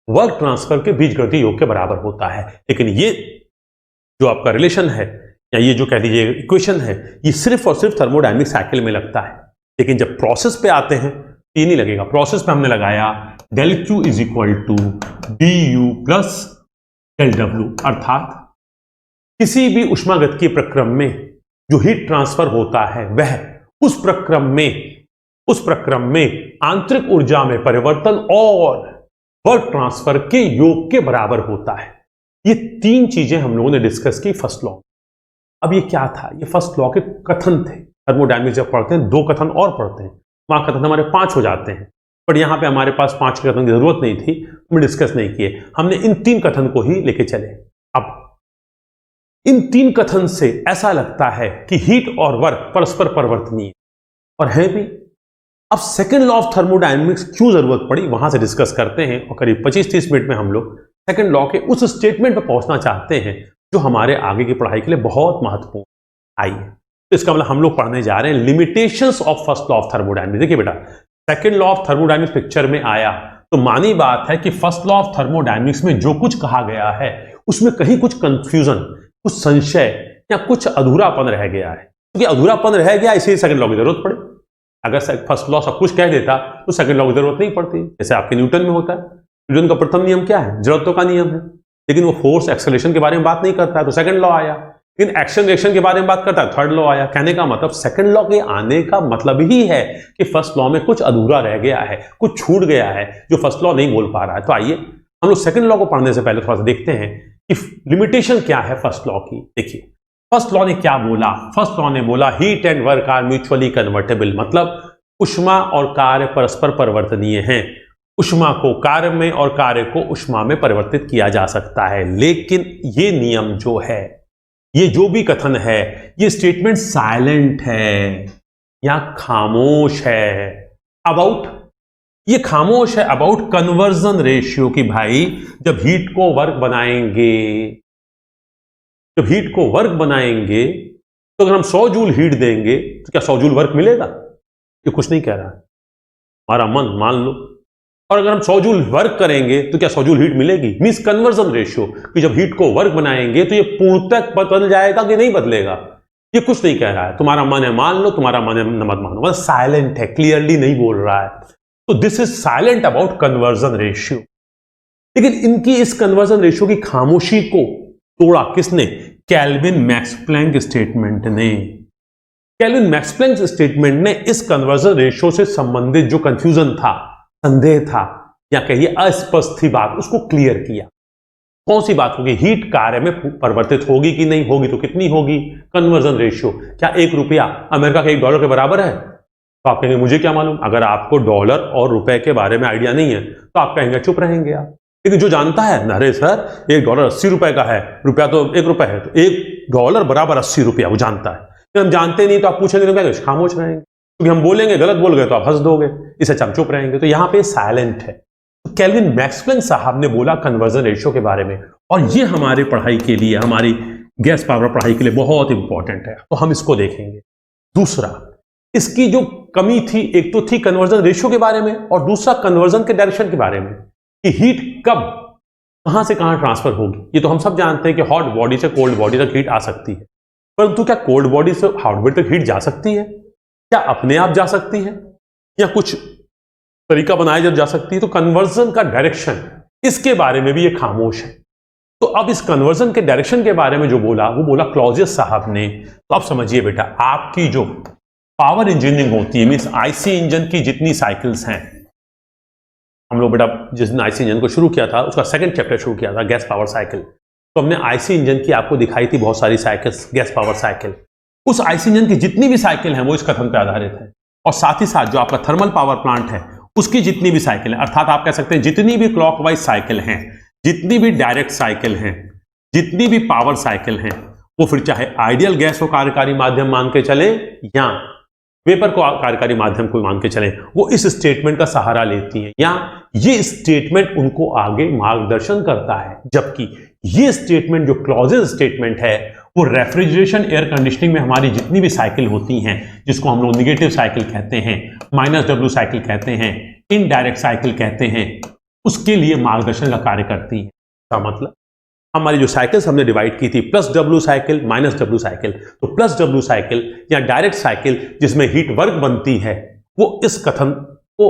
वर्क ट्रांसफर के बीजगणितीय योग के बराबर होता है। लेकिन ये जो आपका रिलेशन है या ये जो कह लीजिए इक्वेशन है ये सिर्फ और सिर्फ थर्मोडायनेमिक साइकिल में लगता है। लेकिन जब प्रोसेस पे आते हैं तो ये नहीं लगेगा। प्रोसेस पे हमने लगाया del Q is equal to D U plus del W, अर्थात किसी भी ऊष्मागतिकीय प्रक्रम में जो हीट ट्रांसफर होता है वह उस प्रक्रम में आंतरिक ऊर्जा में परिवर्तन और वर्क ट्रांसफर के योग के बराबर होता है। ये तीन चीजें हम लोगों ने डिस्कस की फर्स्ट लॉ। अब ये क्या था? ये फर्स्ट लॉ के कथन थे। थर्मोडायनेमिक्स जब पढ़ते हैं 2 कथन और पढ़ते हैं, वहां कथन हमारे 5 हो जाते हैं, पर यहां पे हमारे पास 5 के कथन की जरूरत नहीं थी, हमने डिस्कस नहीं किए, हमने इन 3 कथन को ही लेके चले। अब इन 3 कथन से ऐसा लगता है कि हीट और वर्क परस्पर परिवर्तनीय और है भी। अब सेकेंड लॉ ऑफ थर्मोडायनेमिक्स क्यों जरूरत पड़ी वहां से डिस्कस करते हैं और करीब 25-30 मिनट में हम लोग सेकेंड लॉ के उस स्टेटमेंट पर पहुंचना चाहते हैं जो हमारे आगे की पढ़ाई के लिए बहुत महत्वपूर्ण। आइए, तो इसका मतलब हम लोग पढ़ने जा रहे हैं limitations of first law of thermodynamics. देखिए बेटा, second law of thermodynamics picture में आया तो मानी बात है कि फर्स्ट लॉ ऑफ थर्मोडायनेमिक्स में जो कुछ कहा गया है उसमें कहीं कुछ कंफ्यूजन, कुछ संशय या कुछ अधूरापन रह गया है। क्योंकि अधूरापन रह गया इसलिए सेकेंड लॉ की जरूरत पड़े। अगर फर्स्ट लॉ सब कुछ कह देता तो सेकेंड लॉ की जरूरत नहीं पड़ती। जैसे आपके न्यूटन में होता है, न्यूटन का प्रथम नियम क्या है? जड़त्व का नियम है, लेकिन वो फोर्स एक्सेलरेशन के बारे में बात नहीं करता है तो सेकंड लॉ आया। लेकिन एक्शन रिएक्शन के बारे में बात करता है, थर्ड लॉ आया। कहने का मतलब सेकंड लॉ के आने का मतलब ही है कि फर्स्ट लॉ में कुछ अधूरा रह गया है, कुछ छूट गया है जो फर्स्ट लॉ नहीं बोल पा रहा है। तो आइए हम लोग सेकंड लॉ को पढ़ने से पहले थोड़ा सा देखते हैं कि लिमिटेशन क्या है फर्स्ट लॉ की। देखिए फर्स्ट लॉ ने क्या बोला? फर्स्ट लॉ ने बोला heat and work are mutually convertible, मतलब ऊष्मा और कार्य परस्पर परिवर्तनीय हैं। ऊष्मा को कार्य में और कार्य को ऊष्मा में परिवर्तित किया जा सकता है। लेकिन ये नियम जो है, ये जो भी कथन है, ये स्टेटमेंट साइलेंट है या खामोश है अबाउट, ये खामोश है अबाउट कन्वर्जन रेशियो की भाई जब हीट को वर्क बनाएंगे तो अगर हम 100 जूल हीट देंगे तो क्या 100 जूल वर्क मिलेगा? ये कुछ नहीं कह रहा है, हमारा मन मान लो। और अगर हम 100 जूल वर्क करेंगे तो क्या 100 जूल हीट मिलेगी? मींस कन्वर्जन रेशियो कि जब हीट को वर्क बनाएंगे तो ये पूर्णतः बदल जाएगा कि नहीं बदलेगा, ये कुछ नहीं कह रहा है। तुम्हारा मन है मान लो, तुम्हारा मन है मत मानो, मतलब साइलेंट है, क्लियरली नहीं बोल रहा है। तो this is silent about conversion ratio. लेकिन इनकी इस कन्वर्जन रेशियो की खामोशी को तोड़ा किसने? केल्विन मैक्स प्लैंक स्टेटमेंट ने। केल्विन मैक्स प्लैंक स्टेटमेंट ने इस कन्वर्जन रेशियो से संबंधित जो कंफ्यूजन था, संदेह था या कहिए अस्पष्ट थी बात, उसको क्लियर किया। कौन सी बात होगी? हीट कार्य में परिवर्तित होगी कि नहीं होगी, तो कितनी होगी? Conversion ratio. क्या 1 रुपया अमेरिका के $1 के बराबर है? तो आप कहेंगे मुझे क्या मालूम। अगर आपको डॉलर और रुपए के बारे में आइडिया नहीं है तो आप कहेंगे चुप रहेंगे आप। लेकिन जो जानता है, अरे सर $1 80 रुपए का है, रुपया तो 1 रुपया है, तो $1 बराबर 80 रुपया, वो जानता है। हम जानते नहीं तो आप पूछेंगे तो क्या खामोश रहेंगे, क्योंकि हम बोलेंगे गलत बोल गए तो आप हंस दोगे, इसे हम चुप रहेंगे। तो यहां पे साइलेंट है। तो केल्विन मैक्स प्लैंक साहब ने बोला कन्वर्जन रेशियो के बारे में, और ये हमारी पढ़ाई के लिए, हमारी गैस पावर पढ़ाई के लिए बहुत इंपॉर्टेंट है, तो हम इसको देखेंगे। दूसरा, इसकी जो कमी थी, एक तो थी कन्वर्जन रेशियो के बारे में और दूसरा कन्वर्जन के डायरेक्शन के बारे में कि हीट कब कहां से कहां ट्रांसफर होगी। ये तो हम सब जानते हैं कि हॉट बॉडी से कोल्ड बॉडी तक हीट आ सकती है, परंतु क्या कोल्ड बॉडी से हॉट बॉडी तक हीट जा सकती है? क्या अपने आप जा सकती है या कुछ तरीका बनाया जब जा सकती है? तो कन्वर्जन का डायरेक्शन, इसके बारे में भी ये खामोश है। तो अब इस कन्वर्जन के डायरेक्शन के बारे में जो बोला वो बोला क्लॉजियस साहब ने। तो अब समझिए बेटा, आपकी जो पावर इंजीनियरिंग होती है, मींस आईसी इंजन की जितनी साइकिल्स हैं, हम लोग बेटा जिस दिन आईसी इंजन को शुरू किया था उसका सेकंड चैप्टर शुरू किया था, गैस पावर साइकिल। तो हमने आईसी इंजन की आपको दिखाई थी बहुत सारी साइकिल्स, गैस पावर साइकिल। उस आईसी इंजन की जितनी भी साइकिल हैं वो इस कथन पर आधारित है, और साथ ही साथ जो आपका थर्मल पावर प्लांट है उसकी जितनी भी साइकिल है, अर्थात आप कह सकते हैं जितनी भी क्लॉकवाइज साइकिल हैं, जितनी भी डायरेक्ट साइकिल हैं, जितनी भी पावर साइकिल हैं, वो फिर चाहे आइडियल गैस को कार्यकारी माध्यम मान के चले या वेपर को कार्यकारी माध्यम को मान के चलें, वो इस स्टेटमेंट का सहारा लेती हैं या ये स्टेटमेंट उनको आगे मार्गदर्शन करता है। जबकि ये स्टेटमेंट जो क्लॉजेज स्टेटमेंट है वो रेफ्रिजरेशन एयर कंडीशनिंग में हमारी जितनी भी साइकिल होती हैं, जिसको हम लोग निगेटिव साइकिल कहते हैं, -W साइकिल कहते हैं, इनडायरेक्ट साइकिल कहते हैं, उसके लिए मार्गदर्शन का कार्य करती है। इसका मतलब हमारी जो साइकिल्स हमने डिवाइड की थी +W साइकिल -W साइकिल, तो +W साइकिल या डायरेक्ट साइकिल जिसमें हीट वर्क बनती है वो इस कथन को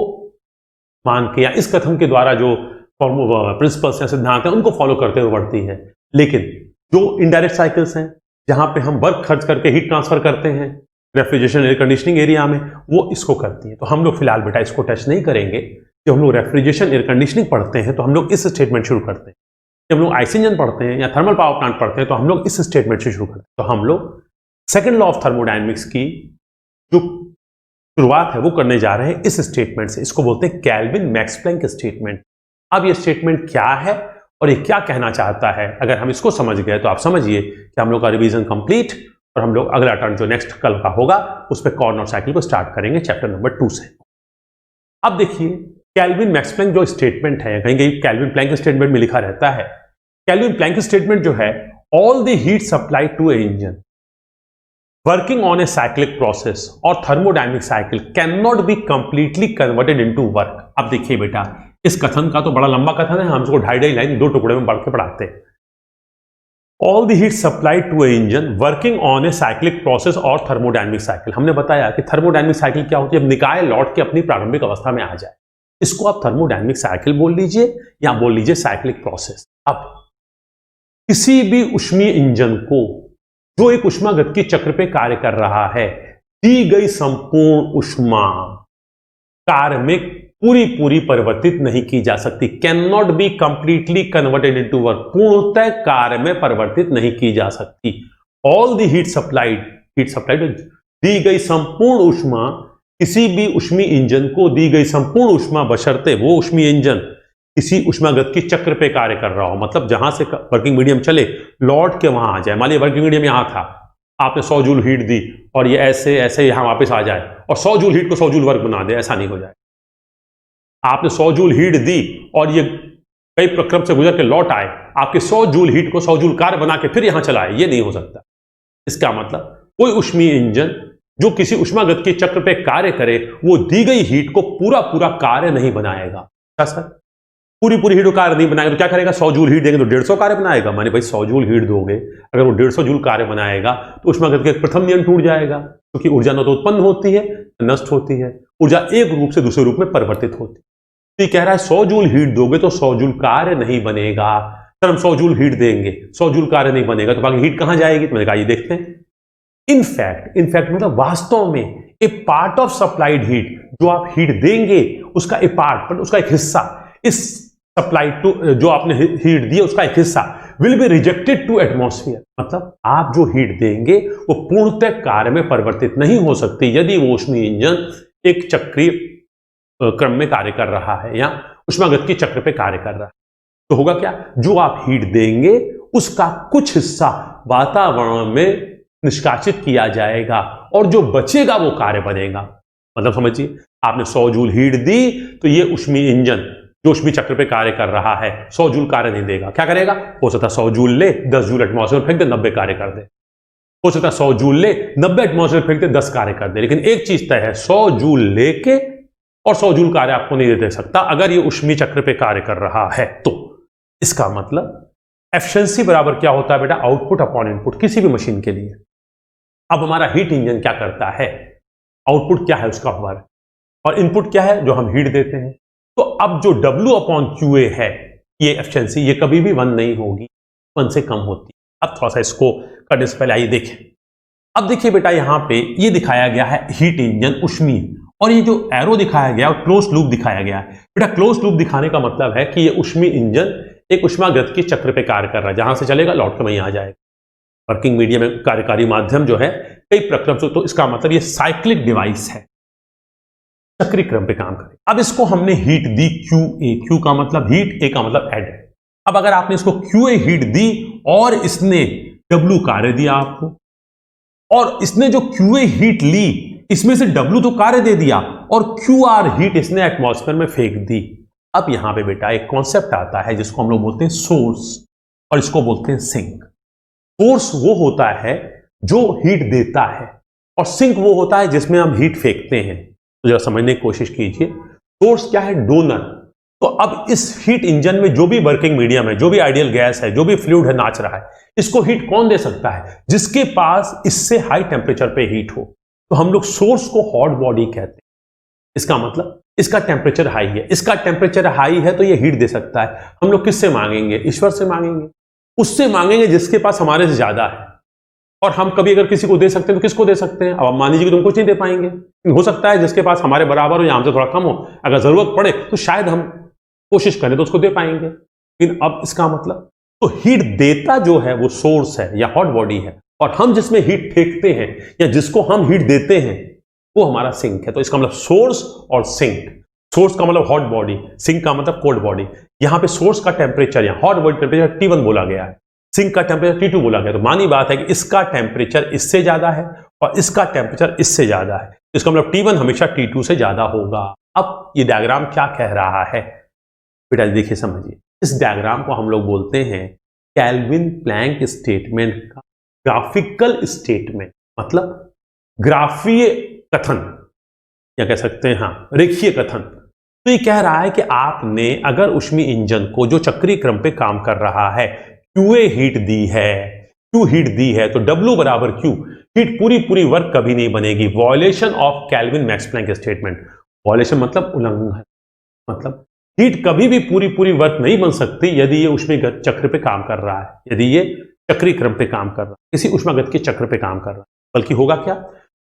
मान के या इस कथन के द्वारा जो प्रिंसिपल्स या सिद्धांत हैं उनको फॉलो करते हुए बढ़ती है। लेकिन जो इनडायरेक्ट साइकिल्स हैं जहां पे हम वर्क खर्च करके हीट ट्रांसफर करते हैं रेफ्रिजरेशन एयर कंडीशनिंग एरिया में, वो इसको करती है। तो हम लोग फिलहाल बेटा इसको टच नहीं करेंगे। जब हम लोग रेफ्रिजरेशन एयर कंडीशनिंग पढ़ते हैं तो हम लोग इस स्टेटमेंट शुरू करते हैं। जब हम लोग आईसी इंजन पढ़ते हैं या थर्मल पावर प्लांट पढ़ते हैं तो हम लोग इस स्टेटमेंट से शुरू करते हैं। तो हम लोग सेकेंड लॉ ऑफ थर्मोडायनेमिक्स की जो शुरुआत है वो करने जा रहे हैं इस स्टेटमेंट से। इसको बोलते हैं केल्विन मैक्स प्लैंक स्टेटमेंट। अब ये स्टेटमेंट क्या है और ये क्या कहना चाहता है, अगर हम इसको समझ गए तो आप समझिए कि हम लोग का रिवीजन कंप्लीट और हम लोग अगला टर्न जो नेक्स्ट कल का होगा उस पर कॉर्नर साइकिल को स्टार्ट करेंगे चैप्टर नंबर 2 से। अब देखिए केल्विन मैक्स प्लैंक जो स्टेटमेंट है, कहीं कहीं केल्विन प्लैंक स्टेटमेंट में लिखा रहता है, केल्विन प्लैंक स्टेटमेंट जो है, all the heat supplied to a engine working on a cyclic process और thermodynamic cycle can not be completely converted into work. अब देखिए बेटा इस कथन का तो बड़ा लंबा कथन है, हम इसको 2.5 लाइन 2 टुकड़े में बढ़ के पढ़ाते हैं। All the heat supplied to a engine working on a cyclic process और थर्मोडायनेमिक साइकिल। हमने बताया कि थर्मोडायनेमिक साइकिल क्या होती है, जब निकाय लौट के अपनी प्रारंभिक अवस्था में आ जाए, इसको आप थर्मोडायनेमिक साइकिल बोल लीजिए या बोल लीजिए साइक्लिक प्रोसेस। अब किसी भी ऊष्मीय इंजन को जो एक ऊष्मागतिकी चक्र पे कार्य कर रहा है, दी गई संपूर्ण ऊष्मा कार्य में पूरी परिवर्तित नहीं की जा सकती। Can not be completely converted into work, पूर्णतः कार्य में परिवर्तित नहीं की जा सकती। ऑल द हीट सप्लाइड दी गई संपूर्ण ऊष्मा, किसी भी ऊष्मीय इंजन को दी गई संपूर्ण ऊष्मा बशर्ते वो ऊष्मीय इंजन किसी ऊष्मागतिकी चक्र पे कार्य कर रहा हो, मतलब जहां से वर्किंग मीडियम चले लौट के वहां आ जाए। मान लीजिए वर्किंग मीडियम यहां था, आपने 100 जूल हीट दी और ये ऐसे ऐसे यहां वापस आ जाए और 100 जूल हीट को 100 जूल वर्क बना दे, ऐसा नहीं हो जाए। आपने 100 जूल हीट दी और ये कई प्रक्रम से गुजर के लौट आए, आपके 100 जूल हीट को 100 जूल कार्य बना के फिर यहां चलाए, ये नहीं हो सकता। इसका मतलब कोई ऊष्मीय इंजन जो किसी ऊष्मागतिकी चक्र पे कार्य करे वो दी गई हीट को पूरा कार्य नहीं बनाएगा। क्या सर? पूरी हीट को कार्य नहीं बनाएगा तो क्या करेगा? 100 जूल हीट देंगे तो 150 कार्य बनाएगा। माने भाई 100 जूल हीट दोगे, अगर वो 150 जूल कार्य बनाएगा तो ऊष्मागतिकी का प्रथम नियम टूट जाएगा, क्योंकि ऊर्जा न तो उत्पन्न होती है न नष्ट होती है, ऊर्जा एक रूप से दूसरे रूप में परिवर्तित होती है। तो ये कह रहा है 100 जूल हीट दोगे तो 100 जूल कार्य नहीं बनेगा। सर हम 100 जूल हीट देंगे, 100 जूल कार्य नहीं बनेगा तो बाकी हीट कहां जाएगी? तो मैंने कहा ये देखते हैं। इनफैक्ट मतलब वास्तव में ए पार्ट ऑफ सप्लाइड हीट, जो आप हीट देंगे उसका ए पार्ट, उसका एक हिस्सा, इस सप्लाइड टू जो आपने हीट दी उसका एक हिस्सा will be rejected to atmosphere. मतलब आप जो हीट देंगे वो पूर्णतः कार्य में परिवर्तित नहीं हो सकती यदि वो ऊष्मीय इंजन एक चक्रीय क्रम में कार्य कर रहा है या ऊष्मागतिकी चक्र पे कार्य कर रहा है। तो होगा क्या? जो आप हीट देंगे उसका कुछ हिस्सा वातावरण में निष्कासित किया जाएगा और जो बचेगा वो कार्य बनेगा। मतलब समझिए आपने 100 जूल हीट दी तो ये ऊष्मीय इंजन जो ऊष्मीय चक्र पे कार्य कर रहा है 100 जूल कार्य नहीं देगा। क्या करेगा? हो सकता है 100 जूल ले 10 जूल एटमॉस्फेयर फेंक दे 90 कार्य कर दे, हो सकता है 100 जूल ले 90 एटमॉस्फेयर फेंक दे 10 कार्य कर दे। लेकिन एक चीज तय है, 100 जूल लेके और 100 जूल कार्य आपको नहीं दे सकता अगर ये ऊष्मीय चक्र पे कार्य कर रहा है। तो इसका मतलब एफिशिएंसी बराबर क्या होता है बेटा? आउटपुट अपॉन इनपुट किसी भी मशीन के लिए। अब हमारा हीट इंजन क्या करता है? आउटपुट क्या है उसका वर्क, और इनपुट क्या है? जो हम हीट देते हैं। तो अब जो W अपॉन QA है ये एफिशिएंसी, ये कभी भी 1 नहीं होगी, 1 से कम होती है। अब थोड़ा सा इसको करने से पहले आइए देखें। अब देखिए बेटा यहां पे ये दिखाया गया है हीट इंजन ऊष्मीय, और ये जो एरो दिखाया गया क्लोज लूप दिखाया गया है। बेटा क्लोज लूप दिखाने का मतलब है कि ये ऊष्मीय इंजन एक ऊष्मागतिकी चक्र पे कार्य कर रहा है, जहां से चलेगा लौट के वहीं आ जाएगा। वर्किंग मीडियम में कार्यकारी माध्यम जो है कई प्रक्रम से, तो इसका मतलब ये साइक्लिक डिवाइस है, चक्रीय क्रम पे काम करे। अब इसको हमने हीट दी QA, Q का मतलब हीट, A का मतलब एड। अब अगर आपने इसको QA हीट दी और इसने W कार्य दिया आपको, और इसने जो QA हीट ली इसमें से W तो कार्य दे दिया और QR हीट इसने एटमॉस्फेयर में फेंक दी। अब यहां पे बेटा एक कॉन्सेप्ट आता है जिसको हम लोग बोलते हैं सोर्स और इसको बोलते हैं सिंक। सोर्स वो होता है जो हीट देता है और सिंक वो होता है जिसमें हम हीट फेंकते हैं। तो जरा समझने की कोशिश कीजिए, सोर्स क्या है? डोनर। तो अब इस हीट इंजन में जो भी वर्किंग मीडियम है, जो भी आइडियल गैस है, जो भी फ्लूइड है नाच रहा है, इसको हीट कौन दे सकता है? जिसके पास इससे हाई टेम्परेचर पे हीट हो। तो हम लोग सोर्स को हॉट बॉडी कहते हैं। इसका मतलब इसका टेम्परेचर हाई है, इसका टेम्परेचर हाई है तो ये हीट दे सकता है। हम लोग किससे मांगेंगे? ईश्वर से मांगेंगे, उससे मांगेंगे जिसके पास हमारे से ज्यादा है। और हम कभी अगर किसी को दे सकते हैं तो किसको दे सकते हैं? अब मान लीजिए कि तुम कुछ नहीं दे पाएंगे, हो सकता है जिसके पास हमारे बराबर हो या हमसे थोड़ा कम हो, अगर जरूरत पड़े तो शायद हम कोशिश करें तो उसको दे पाएंगे। लेकिन अब इसका मतलब तो हीट देता जो है वो सोर्स है या हॉट बॉडी है, और हम जिसमें हीट फेंकते हैं या जिसको हम हीट देते हैं वो हमारा सिंक है। तो इसका मतलब सोर्स और सिंक। सोर्स का मतलब हॉट बॉडी, सिंक का मतलब कोल्ड बॉडी। यहां पे सोर्स का टेम्परेचर या हॉट बॉडी टेम्परेचर T1 बोला गया है, सिंक का टेम्परेचर T2 बोला गया। तो मानी बात है कि इसका टेम्परेचर इससे ज्यादा है और इसका टेम्परेचर इससे ज्यादा है। इसका मतलब T1 हमेशा T2 से ज्यादा होगा। अब ये डायग्राम क्या कह रहा है बेटा? देखिए समझिए, इस डायग्राम को हम लोग बोलते हैं केल्विन प्लैंक स्टेटमेंट का ग्राफिकल स्टेटमेंट, मतलब ग्राफीय कथन या कह सकते हैं हाँ रेखीय कथन। तो ये कह रहा है कि आपने अगर ऊष्मीय इंजन को जो चक्रीय क्रम पे काम कर रहा है QA हीट दी है, Q हीट दी है, तो W बराबर Q, हीट पूरी पूरी वर्क कभी नहीं बनेगी। Violation of Kelvin Max Planck statement. Violation मतलब उल्लंघन है, मतलब हीट कभी भी पूरी पूरी वर्क नहीं बन सकती यदि ये ऊष्मीय चक्र पे काम कर रहा है, यदि ये चक्रीय क्रम पे काम कर रहा है, किसी ऊष्मागतिकी चक्र पे काम कर रहा है। बल्कि होगा क्या?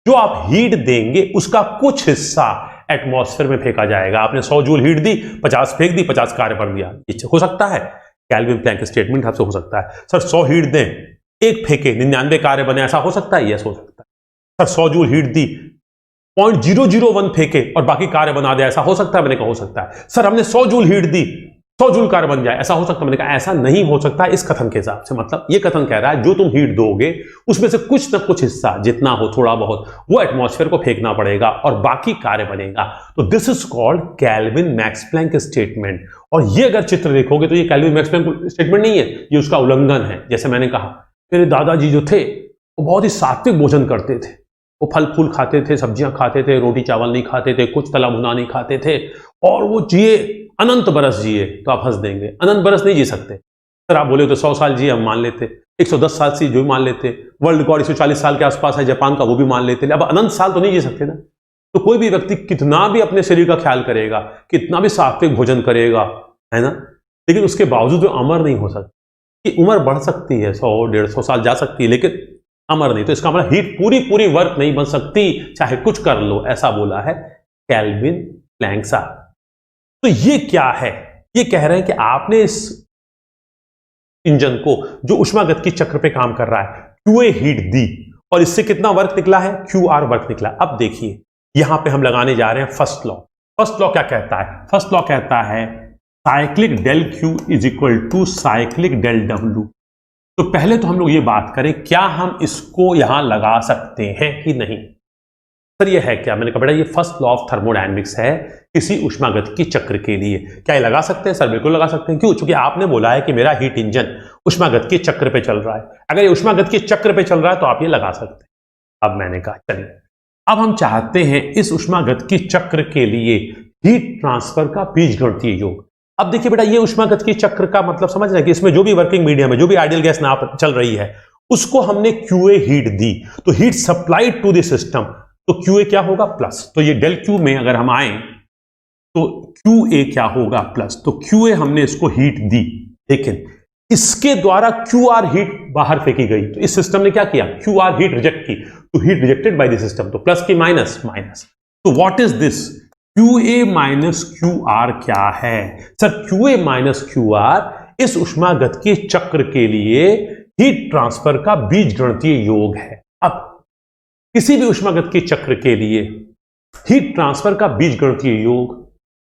जो आप हीट देंगे उसका कुछ हिस्सा एटमॉस्फेयर में फेंका जाएगा। आपने 100 जूल हीट दी, 50 फेंक दी, 50 कार्य बन दिया। हो सकता है केल्विन प्लैंक स्टेटमेंट आपसे हो सकता है। सर 100 हीट दें, एक फेंके 99 कार्य बने, ऐसा हो सकता है? यस हो सकता है। सर 100 जूल हीट दी, 0.001 फेंके और बाकी कार्य बना दे, ऐसा हो सकता है? मैंने कहा हो सकता है। सर हमने 100 जूल हीट दी, 100 जूल कार्य बन जाए, ऐसा हो सकता है? मैंने कहा ऐसा नहीं हो सकता इस कथन के हिसाब से। मतलब ये कथन कह रहा है जो तुम हीट दोगे उसमें से कुछ ना कुछ हिस्सा, जितना हो थोड़ा बहुत, वो एटमॉस्फेयर को फेंकना पड़ेगा और बाकी कार्य बनेगा। तो this is called Kelvin Max Planck statement. और ये अगर चित्र देखोगे तो ये केल्विन मैक्स प्लैंक स्टेटमेंट नहीं है, ये उसका उल्लंघन है। जैसे मैंने कहा मेरे दादाजी जो थे वो बहुत ही सात्विक भोजन करते थे, वो फल फूल खाते थे, सब्जियां खाते थे, रोटी चावल नहीं खाते थे, कुछ तला भुना नहीं खाते थे, और वो जिए अनंत बरस जिए। तो आप हंस देंगे, अनंत बरस नहीं जी सकते। सर आप बोले तो 100 साल जिए, हम मान लेते। 110 साल से जो भी मान लेते, वर्ल्ड रिकॉर्ड 140 साल के आसपास है जापान का, वो भी मान लेते। अब अनंत साल तो नहीं जी सकते ना। तो कोई भी व्यक्ति कितना भी अपने शरीर का ख्याल करेगा, कितना भी सात्विक भोजन करेगा, है ना, लेकिन उसके बावजूद वो अमर नहीं हो सकता। कि उम्र बढ़ सकती है, 100-150 साल जा सकती है, लेकिन अमर नहीं। तो इसका मतलब हीट पूरी पूरी वर्क नहीं बन सकती, चाहे कुछ कर लो, ऐसा बोला है केल्विन प्लैंक साहब। तो ये क्या है? ये कह रहे हैं कि आपने इस इंजन को जो ऊष्मागतिकी चक्र पे काम कर रहा है QA हीट दी और इससे कितना वर्क निकला है? QR वर्क निकला। अब देखिए यहां पे हम लगाने जा रहे हैं फर्स्ट लॉ। फर्स्ट लॉ क्या कहता है? फर्स्ट लॉ कहता है cyclic del Q is equal to cyclic del W। तो पहले तो हम लोग ये बात करें क्या हम इसको यहां लगा सकते हैं कि नहीं। सर ये है क्या? मैंने कहा बेटा ये फर्स्ट लॉ ऑफ थर्मोडायनेमिक्स है किसी ऊष्मागतिकी चक्र के लिए। क्या ये लगा सकते हैं? सर बिल्कुल लगा सकते हैं। क्यों? क्योंकि आपने बोला है कि मेरा हीट इंजन ऊष्मागतिकी चक्र पे चल रहा है। अगर ये ऊष्मागतिकी चक्र पे चल रहा है तो आप ये लगा सकते हैं। अब मैंने कहा चलिए अब हम चाहते हैं इस ऊष्मागतिकी चक्र के लिए हीट ट्रांसफर का बीजगणितीय योग। अब देखिए बेटा ये ऊष्मागतिकी चक्र का मतलब समझ रहे हैं कि इसमें जो भी वर्किंग मीडियम है, जो भी आइडियल गैस नाप चल रही है, उसको हमने QA हीट दी, तो heat supplied to the system, तो QA क्या होगा? प्लस। तो ये डेल Q में अगर हम आए तो QA क्या होगा? प्लस। तो QA हमने इसको हीट दी, लेकिन इसके द्वारा QR हीट बाहर फेंकी गई। तो इस सिस्टम ने क्या किया? QR हीट रिजेक्ट की, तो heat rejected by the system. तो प्लस की माइनस माइनस। तो what is this? QA minus QR क्या है? सर QA माइनस QR इस ऊष्मागतिकी चक्र के लिए हीट ट्रांसफर का बीजगणितीय योग है। अब किसी भी ऊष्मागतिकी चक्र के लिए हीट ट्रांसफर का बीजगणितीय योग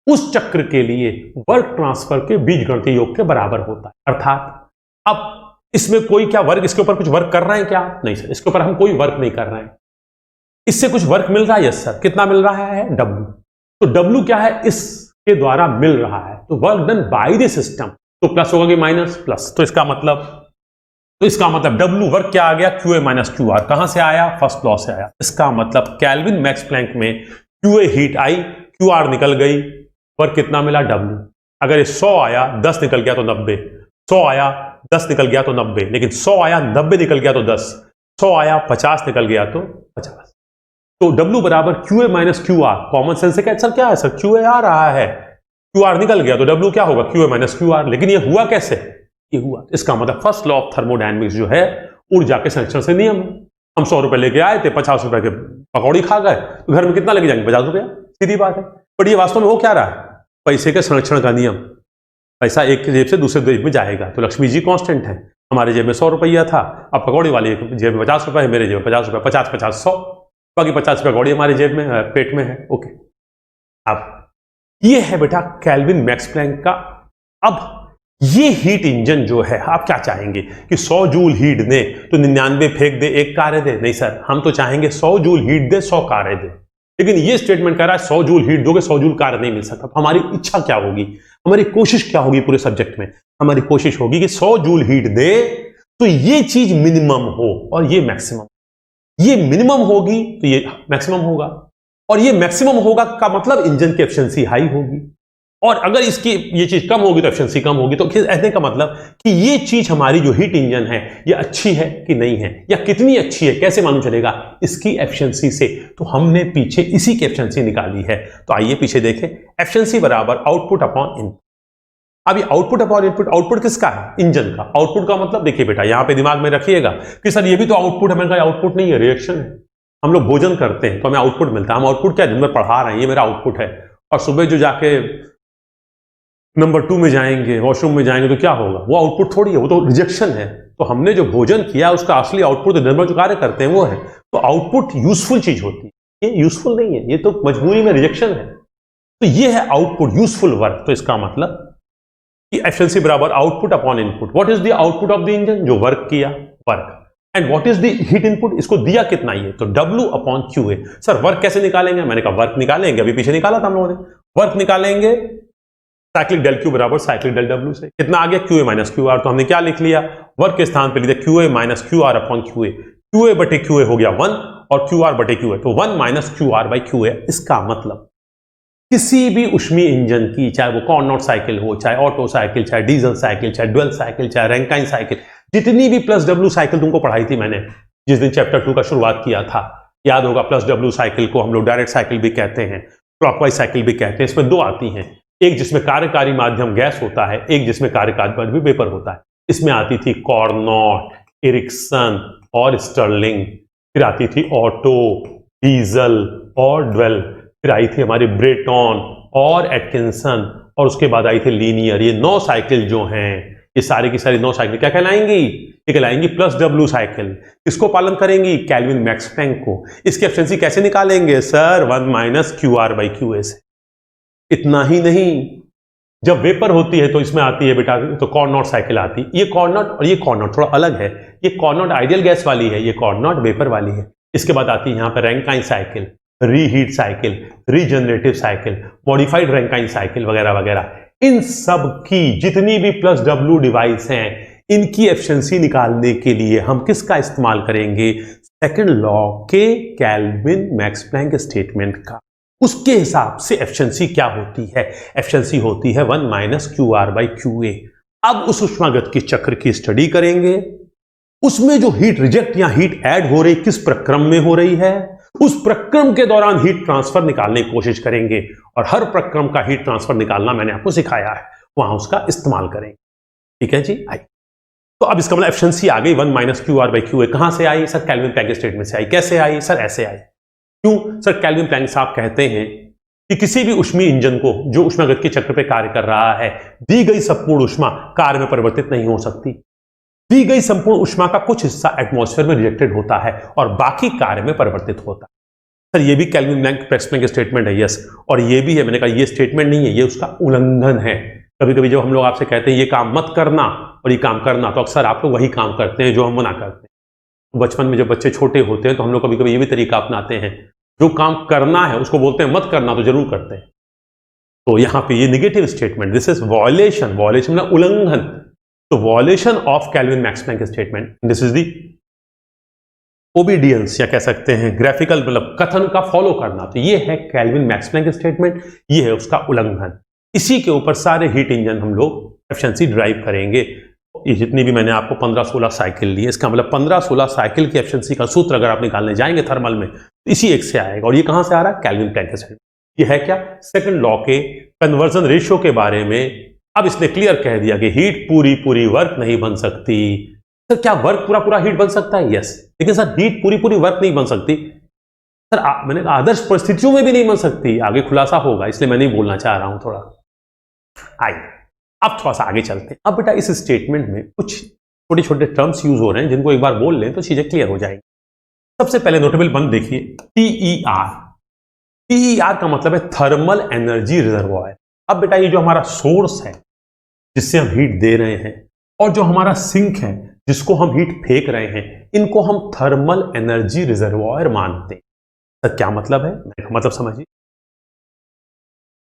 उस चक्र के लिए वर्क ट्रांसफर के बीजगणितीय योग के बराबर होता है। अर्थात अब इसमें कोई क्या वर्क, इसके ऊपर कुछ वर्क कर रहे हैं क्या? नहीं सर, इसके ऊपर हम कोई वर्क नहीं कर रहे हैं। इससे कुछ वर्क मिल रहा है? Yes sir. कितना मिल रहा है? W। तो W क्या है? इसके द्वारा मिल रहा है, तो work done by the system. तो प्लस होगा कि माइनस? प्लस। तो इसका मतलब W वर्क क्या आ गया? QA minus QR। कहां से आया? फर्स्ट लॉ से आया। इसका मतलब केल्विन मैक्स प्लैंक में QA हीट आई, QR निकल गई, वर्क कितना मिला? W। अगर ये 100 आया, 10 निकल गया तो 90, 100 आया 10 निकल गया तो 90, लेकिन 100 आया 90 निकल गया तो 10, 100 आया 50 निकल गया तो 50। तो W बराबर QA minus QR। Common sense से सर क्या है सर? QA आ रहा है, QR निकल गया तो W क्या होगा? QA minus QR। लेकिन ये हुआ कैसे? ये हुआ, इसका मतलब फर्स्ट लॉ ऑफ थर्मोडायनेमिक्स जो है ऊर्जा के संरक्षण से नियम। हम 100 रुपए लेके आए थे, 50 रुपए के पकौड़ी खा गए, तो घर में कितना लेके जाएंगे? 50 रुपया। सीधी बात है। बट ये वास्तव में हो क्या रहा है? पैसे के संरक्षण का नियम। पैसा एक जेब से दूसरे जेब में जाएगा, तो लक्ष्मी जी कांस्टेंट है। हमारे जेब में 100 रुपया था, अब पकौड़ी वाली जेब में 50 रुपए है, मेरे जेब में 50 रुपए, 50 50 100, बाकी 50 रुपए पकौड़ी हमारे जेब में पेट में है। ओके, अब ये है बेटा केल्विन मैक्स प्लैंक का। अब ये हीट इंजन जो है, आप क्या चाहेंगे कि 100 जूल हीट दे तो 99 फेंक दे, एक कार्य दे? नहीं सर, हम तो चाहेंगे 100 जूल हीट दे 100 कार्य दे। लेकिन ये स्टेटमेंट कह रहा है 100 जूल हीट दोगे 100 जूल कार्य नहीं मिल सकता। तो हमारी इच्छा क्या होगी, हमारी कोशिश क्या होगी पूरे सब्जेक्ट में? हमारी कोशिश होगी कि 100 जूल हीट दे तो ये चीज मिनिमम हो और ये मैक्सिमम। ये मिनिमम होगी तो ये मैक्सिमम होगा, और ये मैक्सिमम होगा का मतलब इंजन की एफिशिएंसी हाई होगी, और अगर इसकी ये चीज कम होगी तो एफिशिएंसी कम होगी। तो कहने का मतलब कि ये चीज हमारी जो हीट इंजन है ये अच्छी है कि नहीं है, या कितनी अच्छी है कैसे मालूम चलेगा? इसकी एफिशिएंसी से। तो हमने पीछे इसी की एफिशिएंसी निकाली है। तो आइए पीछे देखें। एफिशिएंसी बराबर आउटपुट अपॉन इनपुट। अब ये आउटपुट अपॉन इनपुट, आउटपुट किसका है? इंजन का। आउटपुट का मतलब देखिए बेटा, यहां पे दिमाग में रखिएगा कि सर ये भी तो आउटपुट है। मैंने कहा आउटपुट नहीं है, रिएक्शन है। हम लोग भोजन करते हैं तो हमें आउटपुट मिलता है। हम आउटपुट क्या जिनमें पढ़ा रहे हैं, ये मेरा आउटपुट है। और सुबह जो जाके नंबर 2 में जाएंगे, वॉशरूम में जाएंगे, तो क्या होगा? वो आउटपुट थोड़ी है, वो तो रिजेक्शन है। तो हमने जो भोजन किया उसका असली आउटपुट दिन भर जो कार्य करते हैं वो है। तो आउटपुट यूजफुल चीज होती है, ये यूजफुल नहीं है, ये तो मजबूरी में रिजेक्शन है। तो ये है आउटपुट, यूजफुल वर्क। तो इसका मतलब कि एफिशिएंसी बराबर output upon input. What is the output of the engine? जो वर्क किया, work. And what is the heat input? इसको दिया कितना ही है, तो W upon QA। Sir work कैसे निकालेंगे? मैंने कहा वर्क निकालेंगे, अभी पीछे निकाला था हम लोगों ने। वर्क निकालेंगे साइक्लिक डेल Q बराबर साइक्लिक डेल W से। कितना आ गया? QA minus QR। तो हमने क्या लिख लिया? वर्क के स्थान पे लिख दिया QA minus QR upon QA। QA बटे QA हो गया 1 और QR बटे QA, तो 1 माइनस QR बाई QA। इसका मतलब किसी भी ऊष्मीय इंजन की, चाहे वो कॉर्नोट साइकिल हो, चाहे ऑटो साइकिल, चाहे डीजल साइकिल, चाहे ड्यूल साइकिल, चाहे रैंकाइन साइकिल, जितनी भी प्लस W साइकिल तुमको पढ़ाई थी मैंने जिस दिन चैप्टर 2 का शुरुआत किया था, याद होगा। प्लस W साइकिल को हम लोग डायरेक्ट साइकिल भी कहते हैं, क्लॉकवाइज साइकिल भी कहते हैं। इसमें दो आती हैं, एक जिसमें कार्यकारी माध्यम गैस होता है, एक जिसमें कार्यकारी माध्यम वेपर होता है। इसमें आती थी कॉर्नोट, एरिक्सन और स्टर्लिंग, फिर आती थी ऑटो, डीजल और ड्वेल, फिर आई थी हमारी ब्रेटॉन और एटकिंसन, और उसके बाद आई थी लीनियर। ये 9 साइकिल जो हैं, ये सारी की सारी 9 साइकिल क्या कहलाएंगी? ये कहलाएंगी प्लस W साइकिल। किसको पालन करेंगी? केल्विन मैक्स प्लैंक को। इसकी एफिशिएंसी कैसे निकालेंगे? Sir 1 minus QR by QA से। इतना ही नहीं, जब वेपर होती है तो इसमें आती है बेटा, तो कॉर्नोट साइकिल आती है। ये कॉर्नोट और ये कॉर्नोट थोड़ा अलग है। ये कॉर्नोट आइडियल गैस वाली है, ये कॉर्नोट वेपर वाली है। इसके बाद आती है यहाँ पर Rankine cycle, reheat cycle, regenerative cycle, modified Rankine cycle वगैरह वगैरह। इन सब की जितनी भी प्लस W डिवाइस हैं, इनकी एफिशिएंसी निकालने के लिए हम किसका इस्तेमाल करेंगे? सेकंड लॉ के केल्विन मैक्स प्लैंक स्टेटमेंट का। उसके हिसाब से एफिशिएंसी क्या होती है? एफिशिएंसी होती है 1 माइनस QR बाई QA। अब उस ऊष्मागतिकी चक्र की स्टडी करेंगे, उसमें जो हीट रिजेक्ट या हीट ऐड हो रही किस प्रक्रम में हो रही है, उस प्रक्रम के दौरान हीट ट्रांसफर निकालने की कोशिश करेंगे, और हर प्रक्रम का हीट ट्रांसफर निकालना मैंने आपको सिखाया है, वहां उसका इस्तेमाल करेंगे। ठीक है जी, आइए। तो अब इसका मतलब एफिशिएंसी आ गई 1 माइनस QR बाई QA। कहां से आई? सर केल्विन प्लैंक स्टेटमेंट से आई। कैसे आई? सर ऐसे आई। क्यों? सर केल्विन प्लैंक साहब कहते हैं कि किसी भी ऊष्मीय इंजन को जो ऊष्मागतिकी चक्र पे कार्य कर रहा है, दी गई संपूर्ण ऊष्मा कार्य में परिवर्तित नहीं हो सकती। दी गई संपूर्ण ऊष्मा का कुछ हिस्सा एटमॉस्फेयर में रिजेक्टेड होता है और बाकी कार्य में परिवर्तित होता है। सर ये भी केल्विन प्लैंक स्टेटमेंट है, यस। और ये भी है, मैंने कहा ये स्टेटमेंट नहीं है, ये उसका उल्लंघन है। कभी कभी जब हम लोग आपसे कहते हैं ये काम मत करना और ये काम करना, तो अक्सर आप लोग वही काम करते हैं जो हम मना करते हैं। बचपन में जब बच्चे छोटे होते हैं तो हम लोग कभी कभी ये भी तरीका अपनाते हैं, जो काम करना है उसको बोलते हैं मत करना, तो जरूर करते हैं। तो यहां पे ये negative statement, this is violation, violation मतलब उल्लंघन, तो violation of Kelvin Max Planck statement, this is the obedience, या कह सकते हैं ग्राफिकल, मतलब कथन का फॉलो करना। तो ये है कैल्विन मैक्स प्लैंक स्टेटमेंट, ये है उसका उल्लंघन। इसी के ऊपर सारे हीट इंजन हम लोग एफिशिएंसी ड्राइव करेंगे। ये जितनी भी मैंने आपको 15-16 साइकिल ली, इसका मतलब 15-16 साइकिल की एफिशिएंसी का सूत्र अगर आप निकालने जाएंगे थर्मल में, तो इसी एक से आएगा। और ये कहां से आ रहा है? Kelvin Planck statement. ये है क्या? सेकंड लॉ के कन्वर्जन रेशियो के बारे में। अब इसने क्लियर कह दिया कि हीट पूरी पूरी वर्क नहीं बन सकती। सर क्या वर्क पूरा पूरा हीट बन सकता है? यस, लेकिन सर हीट पूरी पूरी वर्क नहीं बन सकती। सर मैंने कहा आदर्श परिस्थितियों में भी नहीं बन सकती, आगे खुलासा होगा, इसलिए मैं नहीं बोलना चाह रहा हूं थोड़ा। आइए अब थोड़ा सा आगे चलते हैं। अब बेटा इस स्टेटमेंट में कुछ छोटे छोटे टर्म्स यूज हो रहे हैं, जिनको एक बार बोल लें तो चीजें क्लियर हो जाएंगी। सबसे पहले नोटेबल वन देखिए, TER। TER का मतलब है थर्मल एनर्जी रिजर्वॉयर। अब बेटा ये जो हमारा सोर्स है जिससे हम हीट दे रहे हैं, और जो हमारा सिंक है जिसको हम हीट फेंक रहे हैं, इनको हम थर्मल एनर्जी रिजर्वॉयर मानते हैं। सर क्या मतलब है? मतलब समझिए,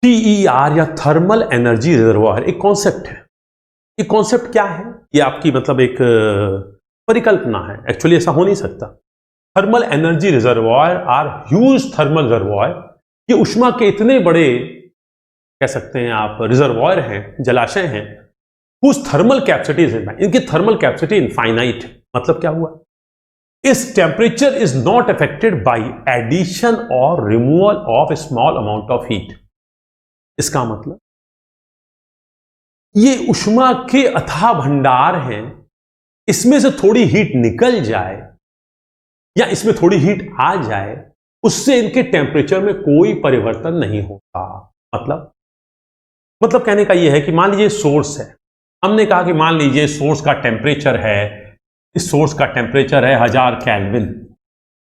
TER या थर्मल एनर्जी रिजर्वॉयर एक कॉन्सेप्ट है। ये कॉन्सेप्ट क्या है? ये आपकी मतलब एक परिकल्पना है, एक्चुअली ऐसा हो नहीं सकता। Thermal energy reservoir are huge thermal reservoir. ये ऊष्मा के इतने बड़े कह सकते हैं आप रिजर्वॉयर हैं, जलाशय हैं, whose thermal capacity is infinite। इनकी थर्मल कैपेसिटी इनफाइनाइट है। मतलब क्या हुआ? इस temperature is not affected by addition और removal of small amount of heat. इसका मतलब ये ऊष्मा के अथाह भंडार हैं, इसमें से थोड़ी हीट निकल जाए या इसमें थोड़ी हीट आ जाए, उससे इनके टेम्परेचर में कोई परिवर्तन नहीं होता। मतलब कहने का यह है कि मान लीजिए सोर्स है, हमने कहा कि मान लीजिए सोर्स का टेम्परेचर है, इस सोर्स का टेम्परेचर है 1000 केल्विन।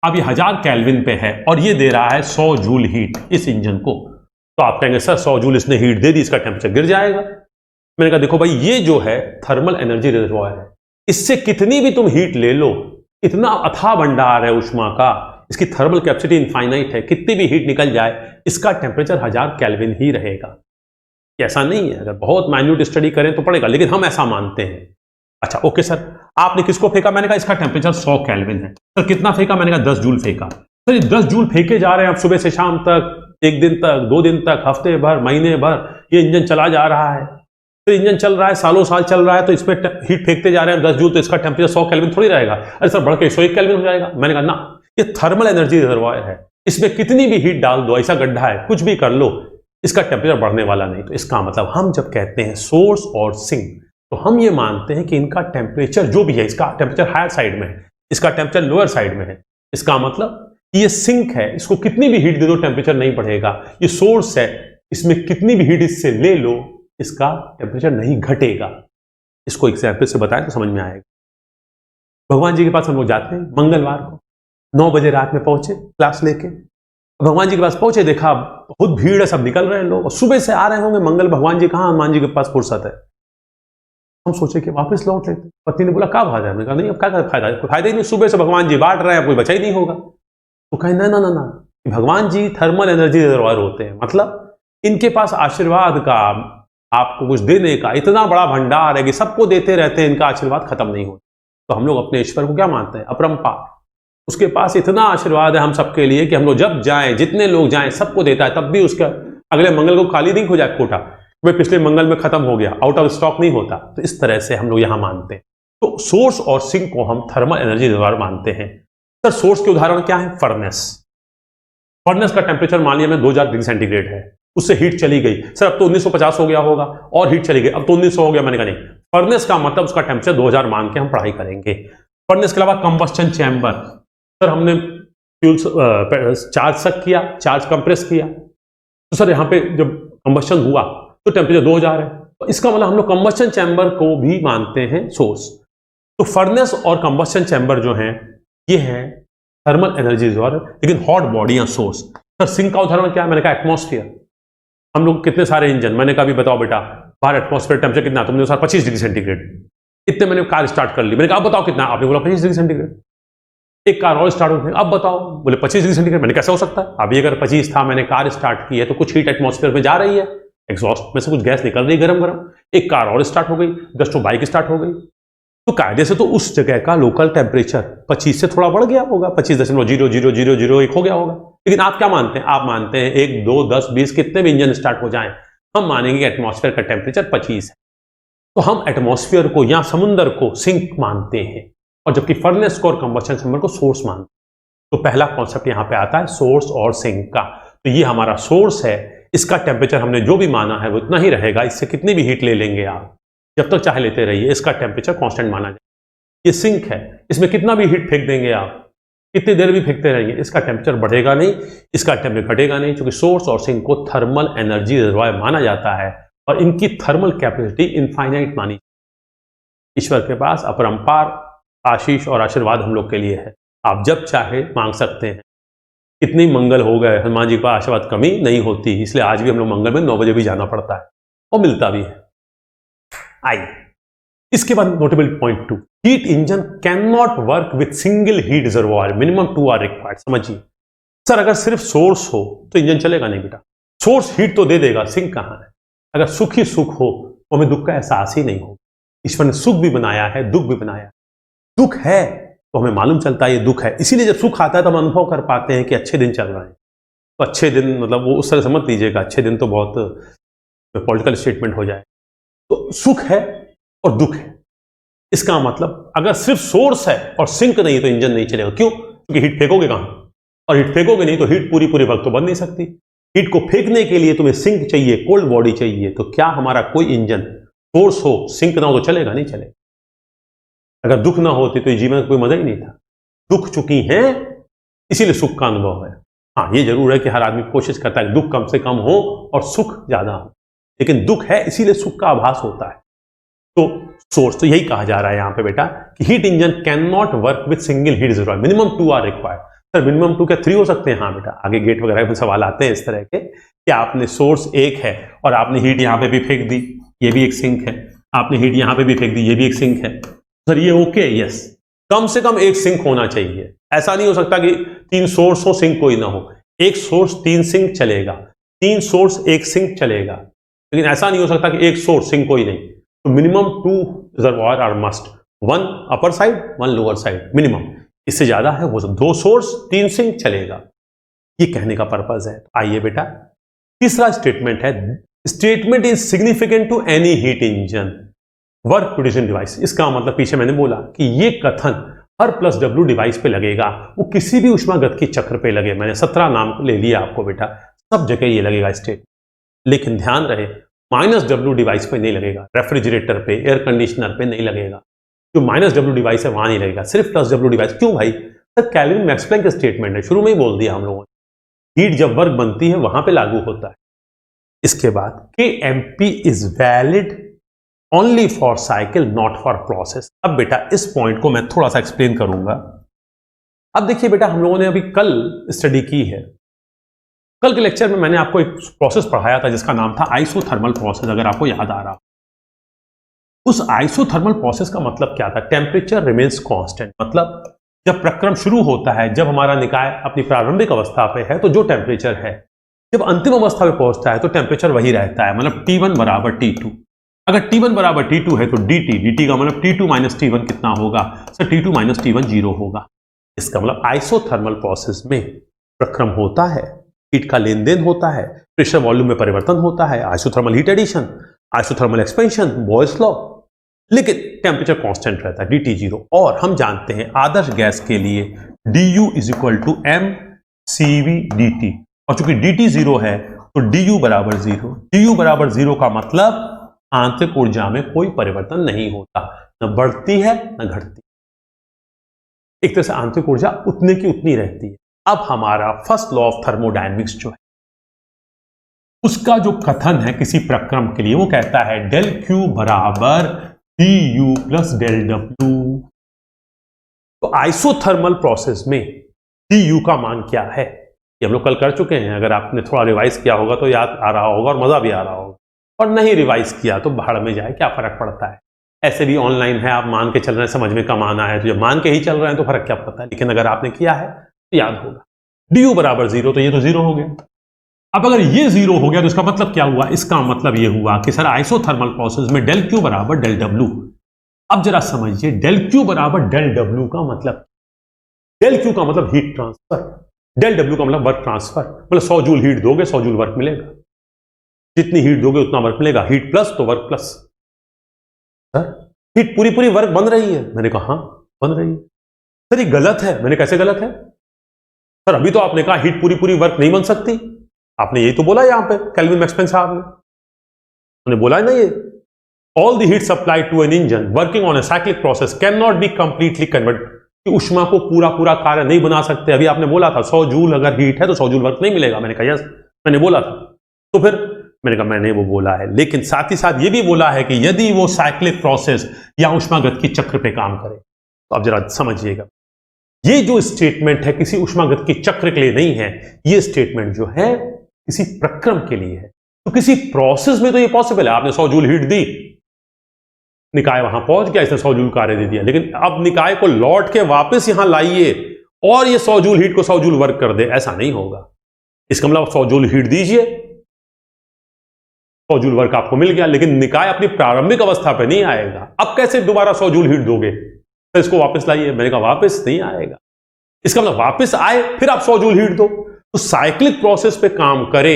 अब ये 1000 केल्विन पे है और ये दे रहा है 100 जूल हीट इस इंजन को। तो आप कहेंगे सर 100 जूल इसने हीट दे दी, इसका टेम्परेचर गिर जाएगा। मैंने कहा देखो भाई, ये जो है थर्मल एनर्जी रिजर्वॉयर है, इससे कितनी भी तुम हीट ले लो, इतना अथाह भंडार है ऊष्मा का, इसकी थर्मल कैपेसिटी इनफाइनाइट है, कितनी भी हीट निकल जाए इसका टेम्परेचर 1000 केल्विन ही रहेगा। ऐसा नहीं है, अगर बहुत माइन्यूट स्टडी करें तो पड़ेगा, लेकिन हम ऐसा मानते हैं। अच्छा ओके सर, आपने किसको फेंका? मैंने कहा इसका टेम्परेचर 100 केल्विन है। सर कितना फेंका? मैंने कहा 10 जूल फेंका। सर ये 10 जूल फेंके जा रहे हैं, अब सुबह से शाम तक, एक दिन तक, 2 दिन तक, हफ्ते भर, महीने भर ये इंजन चला जा रहा है। तो इंजन चल रहा है, सालों साल चल रहा है, तो इसमें हीट फेंकते जा रहे हैं 10 जूल, तो इसका टेम्परेचर 100 केल्विन थोड़ी रहेगा। अरे सर बढ़ के 101 केल्विन हो जाएगा। मैंने कहा ना, ये थर्मल एनर्जी रिजर्वॉयर है, इसमें कितनी भी हीट डाल दो, ऐसा गड्ढा है, कुछ भी कर लो, इसका टेम्परेचर बढ़ने वाला नहीं। तो इसका मतलब हम जब कहते हैं सोर्स और सिंक, तो हम ये मानते हैं कि इनका टेम्परेचर जो भी है, इसका टेम्परेचर हायर साइड में है, इसका टेम्परेचर लोअर साइड में है। इसका मतलब ये सिंक है, इसको कितनी भी हीट दे दो टेम्परेचर नहीं बढ़ेगा। ये सोर्स है, इसमें कितनी भी हीट इससे ले लो, इसका टेम्परेचर नहीं घटेगा। इसको एग्जाम्पल से बताएं तो समझ में आएगा। भगवान जी के पास हम लोग जाते हैं, मंगलवार को 9 बजे रात में पहुंचे क्लास लेके। भगवान जी के पास पहुंचे, देखा बहुत भीड़ है, सब निकल रहे हैं लोग, और सुबह से आ रहे होंगे मंगल भगवान जी, कहाँ हनुमान जी के पास फुर्सत है। हम सोचे कि वापस लौट लेते। पत्नी ने बोला क्या फायदा है? हमने कहा नहीं, अब क्या फायदा, कोई फायदा ही नहीं, सुबह से भगवान जी बांट रहे हैं, कोई बचा ही नहीं होगा। तो कहे ना ना ना ना, भगवान जी थर्मल एनर्जी रिजर्वॉयर होते हैं, मतलब इनके पास आशीर्वाद का, आपको कुछ देने का इतना बड़ा भंडार है कि सबको देते रहते हैं, इनका आशीर्वाद खत्म नहीं होता। तो हम लोग अपने ईश्वर को क्या मानते हैं? अपरंपार। उसके पास इतना आशीर्वाद है हम सबके लिए कि हम लोग जब जाएं, जितने लोग जाएं, सबको देता है, तब भी उसका अगले मंगल को खाली नहीं हो जाए कोटा, वे पिछले मंगल में खत्म हो गया, आउट ऑफ स्टॉक नहीं होता। तो इस तरह से हम लोग यहां मानते हैं। तो सोर्स और सिंक को हम थर्मल एनर्जी रिजर्वॉयर मानते हैं। सर सोर्स के उदाहरण क्या है? फर्नेस। फर्नेस का टेम्परेचर मान लिया 2000 डिग्री सेंटीग्रेड है, उससे हीट चली गई। सर अब तो 1950 हो गया होगा और हीट चली गई, अब तो 1900 हो गया। मैंने कहा नहीं, फर्नेस का मतलब उसका टेम्परेचर 2000 मान के हम पढ़ाई करेंगे। फर्नेस के अलावा कंबस्टन चैम्बर, सर हमने फ्यूल चार्ज सक किया, चार्ज कंप्रेस किया, तो सर यहाँ पे जब कंबस्टन हुआ तो टेम्परेचर 2000 है। तो इसका मतलब हम लोग कंबस्टन चैम्बर को भी मानते हैं सोर्स। तो फर्नेस और कंबस्टन चैम्बर जो हैं ये है थर्मल एनर्जी रिजर्वॉयर, लेकिन हॉट बॉडी या सोर्स। सर सिंक का उदाहरण क्या है? मैंने कहा एटमॉस्फेयर। हम लोग कितने सारे इंजन, मैंने कहा भी बताओ बेटा बाहर एटमॉस्फेयर टेम्परेचर कितना? तुमने सर 25 डिग्री सेंटीग्रेड। इतने मैंने कार स्टार्ट कर ली, मैंने कहा बताओ कितना? आपने बोला 25 डिग्री सेंटीग्रेड। एक कार और स्टार्ट होती है, अब बताओ, बोले 25 डिग्री सेंटीग्रेड। मैंने कैसे हो सकता है, अभी अगर 25 था, मैंने कार स्टार्ट की है, तो कुछ हीट एटमॉस्फेयर में जा रही है, एग्जॉस्ट में से कुछ गैस निकल रही है गरम गरम। एक कार और स्टार्ट हो गई, जस्ट बाइक स्टार्ट हो गई, तो कायदे से तो उस जगह का लोकल टेम्परेचर 25 से थोड़ा बढ़ गया होगा, 25.0001 हो गया होगा। लेकिन आप क्या मानते हैं, आप मानते हैं 1, 2, 10, 20 कितने भी इंजन स्टार्ट हो जाएं, हम मानेंगे एटमॉस्फेयर का टेम्परेचर 25 है। तो हम एटमॉस्फेयर को या समुद्र को सिंक मानते हैं, और जबकि फर्नेस को और कंबशन चैम्बर को सोर्स मानते हैं। तो पहला कॉन्सेप्ट यहां पे आता है सोर्स और सिंक का। तो ये हमारा सोर्स है, इसका टेम्परेचर हमने जो भी माना है वो इतना ही रहेगा, इससे कितनी भी हीट ले लेंगे आप, जब तक चाहे लेते रहिए, इसका टेम्परेचर कांस्टेंट माना जाए। ये सिंक है, इसमें कितना भी हीट फेंक देंगे आप, कितनी देर भी फेंकते रहेंगे, इसका टेम्परेचर बढ़ेगा नहीं, इसका टेम्परेचर घटेगा नहीं, क्योंकि सोर्स और सिंक को थर्मल एनर्जी रिजर्वॉयर माना जाता है, और इनकी थर्मल कैपेसिटी इनफाइनाइट मानी। ईश्वर के पास अपरंपार आशीष और आशीर्वाद हम लोग के लिए है, आप जब चाहे मांग सकते हैं। कितनी मंगल हो गए, हनुमान जी के पास आशीर्वाद कमी नहीं होती, इसलिए आज भी हम लोग मंगल में 9 बजे भी जाना पड़ता है और मिलता भी है। आइए इसके बाद notable point 2, heat engine can not work with single heat reservoir, minimum 2 are required. समझिए सर, अगर सिर्फ सोर्स हो तो इंजन चलेगा नहीं बेटा, सोर्स हीट तो दे देगा, सिंक कहां है। अगर सुख ही सुख हो तो हमें दुख का एहसास ही नहीं होगा। ईश्वर ने सुख भी बनाया है, दुख भी बनाया है। दुख है तो हमें मालूम चलता है ये दुख है, इसीलिए जब सुख आता है तो हम अनुभव कर पाते हैं कि अच्छे दिन चल रहे हैं। तो अच्छे दिन मतलब वो उस तरह समझ लीजिएगा, अच्छे दिन तो बहुत पॉलिटिकल स्टेटमेंट हो जाए। तो सुख है और दुख है, इसका मतलब अगर सिर्फ सोर्स है और सिंक नहीं तो इंजन नहीं चलेगा। क्यों? क्योंकि हीट फेंकोगे कहां, और हीट फेंकोगे नहीं तो हीट पूरी पूरी वक्त तो बन नहीं सकती। हीट को फेंकने के लिए तुम्हें सिंक चाहिए, कोल्ड बॉडी चाहिए। तो क्या हमारा कोई इंजन सोर्स हो, सिंक ना हो तो चलेगा? नहीं चलेगा। अगर दुख ना होती तो जीवन में कोई मजा ही नहीं था। दुख चुकी है इसीलिए सुख का अनुभव है। हाँ, ये जरूर है कि हर आदमी कोशिश करता है कि दुख कम से कम हो और सुख ज्यादा हो, लेकिन दुख है इसीलिए सुख का आभास होता है। तो सोर्स तो यही कहा जा रहा है यहां पे बेटा कि heat engine can not work with single heat reservoir, minimum 2 are required. Sir minimum 2 क्या 3 हो सकते हैं? हाँ बेटा, आगे गेट वगैरह में सवाल आते हैं इस तरह के कि आपने सोर्स एक है और आपने हीट यहां पे भी फेंक दी, ये भी एक सिंक है। आपने हीट यहां पे भी फेंक दी, ये भी एक सिंक है। सर ये ओके, यस, कम से कम एक सिंक होना चाहिए। ऐसा नहीं हो सकता कि 3 सोर्स हो, सिंक कोई ना हो। एक सोर्स 3 सिंक चलेगा, 3 सोर्स 1 सिंक चलेगा, लेकिन ऐसा नहीं हो सकता कि एक सोर्स सिंक कोई नहीं। तो minimum 2 reservoir are must, 1 upper side 1 lower side minimum. इससे ज्यादा है वो 2 सोर्स 3 सिंक चलेगा। ये कहने का पर्पज है। आइए बेटा, तीसरा स्टेटमेंट है, statement is significant to any heat engine work producing device. इसका मतलब पीछे मैंने बोला कि ये कथन हर प्लस डब्ल्यू डिवाइस पे लगेगा, वो किसी भी ऊष्मागतिकी चक्र पे लगे। मैंने 17 नाम ले लिया आपको बेटा, सब जगह ये लगेगा स्टेट। लेकिन ध्यान रहे माइनस डब्ल्यू डिवाइस पे नहीं लगेगा, रेफ्रिजरेटर पे, एयर कंडीशनर पे नहीं लगेगा। जो माइनस डब्ल्यू डिवाइस है वहां नहीं लगेगा, सिर्फ प्लस डब्ल्यू डिवाइस। क्यों भाई? सर केल्विन मैक्सवेल का स्टेटमेंट है, शुरू में ही बोल दिया हम लोगों ने, हीट जब वर्क बनती है वहां पे लागू होता है। इसके बाद KMP is valid only for cycle not for process. अब बेटा इस पॉइंट को मैं थोड़ा सा एक्सप्लेन करूंगा। अब देखिए बेटा, हम लोगों ने अभी कल स्टडी की है, कल के लेक्चर में मैंने आपको एक प्रोसेस पढ़ाया था जिसका नाम था आइसोथर्मल प्रोसेस, अगर आपको याद आ रहा। उस आइसोथर्मल प्रोसेस का मतलब क्या था? Temperature remains constant. मतलब जब प्रक्रम शुरू होता है, जब हमारा निकाय अपनी प्रारंभिक अवस्था पे है तो जो टेम्परेचर है, जब अंतिम अवस्था में पहुंचता है तो टेम्परेचर वही रहता है। मतलब T1 बराबर T2। अगर T1 बराबर T2 है तो dt का मतलब T2 माइनस T1 कितना होगा? सर T2 माइनस T1 0 होगा। इसका मतलब आइसोथर्मल प्रोसेस में प्रक्रम होता है, हीट का लेन देन होता है, प्रेशर वॉल्यूम में परिवर्तन होता है, isothermal heat addition, isothermal expansion, Boyle's law, लेकिन टेम्परेचर कांस्टेंट रहता है dt 0। और हम जानते हैं आदर्श गैस के लिए du is equal to mCV dt, और चूंकि dt 0 है तो du बराबर 0। du बराबर 0 का मतलब आंतरिक ऊर्जा में कोई परिवर्तन नहीं होता, न बढ़ती है न घटती। एक तरह से आंतरिक ऊर्जा उतने की उतनी रहती है। अब हमारा फर्स्ट लॉ ऑफ थर्मोडायनेमिक्स जो है, उसका जो कथन है किसी प्रक्रम के लिए, वो कहता है डेल Q बराबर du प्लस डेल W। तो आइसोथर्मल प्रोसेस में du का मान क्या है ये हम लोग कल कर चुके हैं। अगर आपने थोड़ा रिवाइज किया होगा तो याद आ रहा होगा और मजा भी आ रहा होगा, और नहीं रिवाइज किया तो भाड़ में जाए, क्या फर्क पड़ता है। ऐसे भी ऑनलाइन है, आप मान के चल रहे हैं, समझ में कम आना है, तो जब मान के ही चल रहे हैं तो फर्क क्या पड़ता है, लेकिन अगर आपने किया है तो याद होगा du बराबर 0, तो ये तो 0 हो गया। अब अगर ये 0 हो गया तो इसका मतलब क्या हुआ, इसका मतलब ये हुआ कि सर आइसोथर्मल प्रोसेस में डेल क्यू बराबर डेल डब्ल्यू। अब जरा समझिए, डेल क्यू बराबर डेल डब्ल्यू का मतलब, डेल क्यू का मतलब हीट ट्रांसफर, डेल डब्ल्यू का मतलब वर्क ट्रांसफर। मतलब 100 जूल हीट दोगे 100 जूल वर्क मिलेगा, जितनी हीट दोगे उतना वर्क मिलेगा, हीट प्लस तो वर्क प्लस। सर हीट पूरी पूरी वर्क बन रही है, मैंने कहा हाँ बन रही है। सर ये गलत है, मैंने कैसे गलत है? सर अभी तो आपने कहा हीट पूरी पूरी वर्क नहीं बन सकती, आपने यही तो बोला यहां पे केल्विन मैक्सवेल साहब ने, उन्होंने बोला है ना ये, all the heat supplied to an engine working on a cyclic process can not be completely convert, कि ऊष्मा को पूरा पूरा कार्य नहीं बना सकते। अभी आपने बोला था 100 जूल अगर हीट है तो 100 जूल वर्क नहीं मिलेगा, मैंने कहा यस मैंने बोला था। तो फिर मैंने कहा मैंने वो बोला है, लेकिन साथ ही साथ ये भी बोला है कि यदि वो साइक्लिक प्रोसेस या ऊष्मागतिकी चक्र पे काम करे। तो अब जरा समझिएगा, ये जो स्टेटमेंट है किसी ऊष्मागतिकी चक्र के लिए नहीं है, ये स्टेटमेंट जो है किसी प्रक्रम के लिए है। तो किसी प्रोसेस में तो ये पॉसिबल है, आपने 100 जूल हीट दी, निकाय वहां पहुंच गया, इसने 100 जूल कार्य दे दिया, लेकिन अब निकाय को लौट के वापस यहां लाइए और ये 100 जूल हीट को 100 जूल वर्क कर दे, ऐसा नहीं होगा। इसका मतलब 100 जूल हीट दीजिए, 100 जूल वर्क आपको मिल गया, लेकिन निकाय अपनी प्रारंभिक अवस्था पे नहीं आएगा। अब कैसे दोबारा 100 जूल हीट दोगे? तो इसको वापस लाइए, मैंने कहा वापस नहीं आएगा। इसका मतलब वापस आए फिर आप 100 जूल हीट दो, तो साइक्लिक प्रोसेस पे काम करे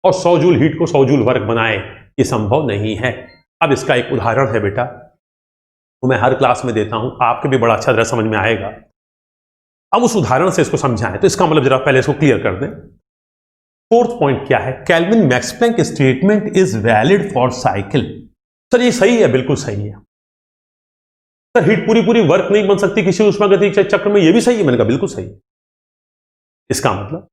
और 100 जूल हीट को 100 जूल वर्क बनाए, ये संभव नहीं है। अब इसका एक उदाहरण है बेटा, वो मैं हर क्लास में देता हूं, आपके भी बड़ा अच्छा तरह समझ में आएगा। अब उस उदाहरण से इसको समझाएं, तो इसका मतलब जरा पहले इसको क्लियर कर दें। फोर्थ पॉइंट क्या है, Kelvin Max Planck statement is valid for cycle. Sir ये सही है, बिल्कुल सही है। सर हीट पूरी पूरी वर्क नहीं बन सकती किसी ऊष्मागतिकी चक्र में, ये भी सही है, मैंने कहा बिल्कुल सही है। इसका मतलब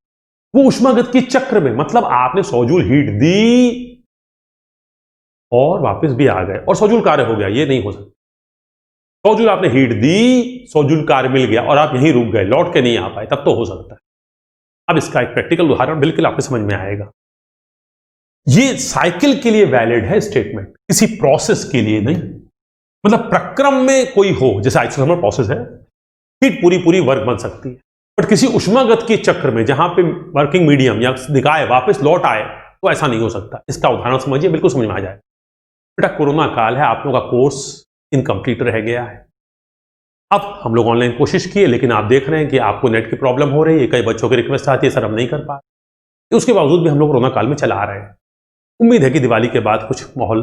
वो ऊष्मागतिकी चक्र में, मतलब आपने 100 जूल हीट दी और वापस भी आ गए और 100 जूल कार्य हो गया, ये नहीं हो सकता। 100 जूल आपने हीट दी, 100 जूल कार्य मिल गया और आप यहीं रुक गए, लौट के नहीं आ पाए, तब तो हो सकता है। अब इसका एक प्रैक्टिकल उदाहरण बिल्कुल आपको समझ में आएगा। ये साइकिल के लिए वैलिड है स्टेटमेंट, किसी प्रोसेस के लिए नहीं। मतलब प्रक्रम में कोई हो, जैसे आइसोथर्मल प्रोसेस है, हीट पूरी पूरी वर्क बन सकती है, बट किसी ऊष्मागतिकी चक्र में जहां पे वर्किंग मीडियम या निकाय वापस लौट आए, तो ऐसा नहीं हो सकता। इसका उदाहरण समझिए, बिल्कुल समझ में आ जाए। बेटा कोरोना काल है, आप लोगों का कोर्स इनकम्प्लीट रह गया है। अब हम लोग ऑनलाइन कोशिश किए, लेकिन आप देख रहे हैं कि आपको नेट की प्रॉब्लम हो रही है, कई बच्चों की रिक्वेस्ट आती है सर हम नहीं कर पा रहे, उसके बावजूद भी हम लोग कोरोना काल में चला रहे हैं। उम्मीद है कि दिवाली के बाद कुछ माहौल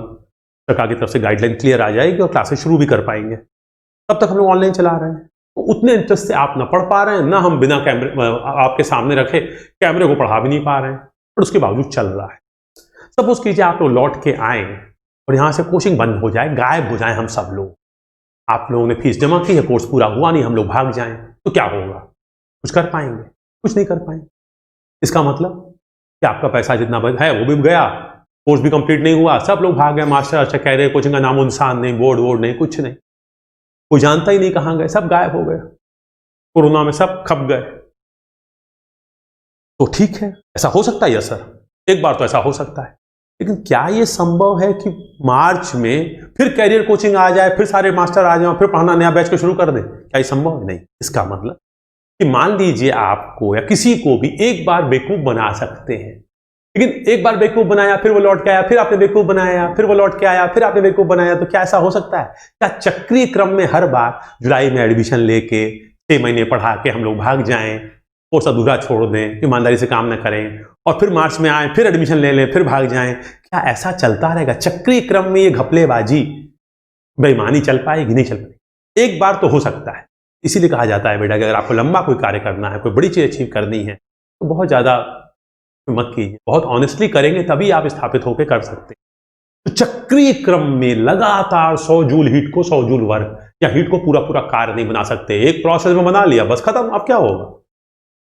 सरकार की तरफ से गाइडलाइन क्लियर आ जाएगी और क्लासेस शुरू भी कर पाएंगे, तब तक हम लोग ऑनलाइन चला रहे हैं। तो उतने इंटरेस्ट से आप ना पढ़ पा रहे हैं, ना हम बिना कैमरे आपके सामने रखे कैमरे को पढ़ा भी नहीं पा रहे हैं, पर उसके बावजूद चल रहा है। सपोज कीजिए आप लोग लौट के आए और यहां से कोचिंग बंद हो जाए, गायब हो जाए हम सब लोग, आप लोगों ने फीस जमा की है, कोर्स पूरा हुआ नहीं, हम लोग भाग जाएं, तो क्या होगा? कुछ कर पाएंगे? कुछ नहीं कर पाएंगे। इसका मतलब कि आपका पैसा जितना है वो भी गया, कोर्स भी कंप्लीट नहीं हुआ, सब लोग भाग गए, मास्टर अच्छा कह रहे, कोचिंग का नामो निशान नहीं, बोर्ड वोर्ड नहीं, कुछ नहीं, कोई जानता ही नहीं कहां गए, सब गायब हो गए, कोरोना में सब खप गए। तो ठीक है, ऐसा हो सकता है या सर? एक बार तो ऐसा हो सकता है, लेकिन क्या यह संभव है कि मार्च में फिर कैरियर कोचिंग आ जाए, फिर सारे मास्टर आ जाए, फिर पढ़ाना नया बैच को शुरू कर दें? क्या ये संभव है? नहीं। इसका मतलब कि मान लीजिए आपको या किसी को भी एक बार बेवकूफ बना सकते हैं, लेकिन एक बार बेवकूफ बनाया, फिर वो लौट के आया, फिर आपने बेवकूफ बनाया, फिर वो लौट के आया, फिर आपने बेवकूफ बनाया, तो क्या ऐसा हो सकता है? क्या चक्रीय क्रम में हर बार जुलाई में एडमिशन लेके 6 महीने पढ़ा के हम लोग भाग जाएं, कोर्स अधूरा छोड़ दें, ईमानदारी से काम न करें, और फिर मार्च में आए, फिर एडमिशन ले लें, फिर भाग जाएं? क्या ऐसा चलता रहेगा? चक्रीय क्रम में ये घपलेबाजी, बेईमानी चल पाएगी? नहीं चल पाएगी। एक बार तो हो सकता है। इसीलिए कहा जाता है बेटा कि अगर आपको लंबा कोई कार्य करना है, कोई बड़ी चीज अचीव करनी है, तो बहुत ज्यादा मत कीजिए, बहुत ऑनेस्टली करेंगे तभी आप स्थापित होकर कर सकते हैं। तो चक्रीय क्रम में लगातार 100 जूल हीट को 100 जूल वर्क या हीट को पूरा पूरा कार्य नहीं बना सकते। एक प्रोसेस में बना लिया, बस खत्म। अब क्या होगा?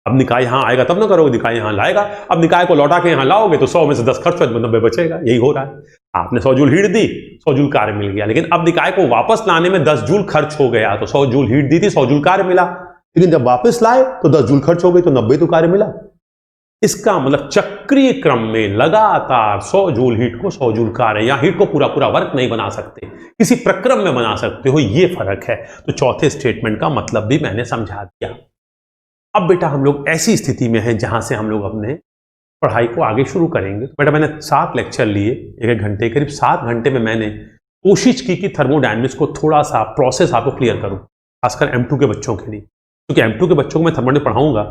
अब निकाय यहां आएगा तब ना करोगे, निकाय यहां लाएगा। अब निकाय को लौटा के यहां लाओगे तो 100 में से 10 खर्च, 90 बचेगा। यही हो रहा है। आपने 100 जूल हीट दी, 100 जूल कार्य मिल गया, लेकिन अब निकाय को वापस लाने में 10 जूल खर्च हो गया। तो 100 जूल हीट दी थी, 100 जूल कार्य मिला, लेकिन जब वापस लाए तो 10 जूल खर्च हो गई, तो 90 तो कार्य मिला। इसका मतलब चक्रीय क्रम में लगातार 100 जूल हीट को 100 जूल कार्य या हीट को पूरा पूरा वर्क नहीं बना सकते, किसी प्रक्रम में बना सकते हो, ये फर्क है। तो चौथे स्टेटमेंट का मतलब भी मैंने समझा दिया। अब बेटा हम लोग ऐसी स्थिति में हैं जहां से हम लोग अपने पढ़ाई को आगे शुरू करेंगे। तो बेटा मैंने 7 लेक्चर लिए, एक घंटे, करीब 7 घंटे में मैंने कोशिश की कि थर्मोडायनेमिक्स को थोड़ा सा प्रोसेस आपको क्लियर करूं, खासकर M2 के बच्चों के लिए, क्योंकि M2 के बच्चों को मैं थर्मोडायनेमिक्स पढ़ाऊंगा,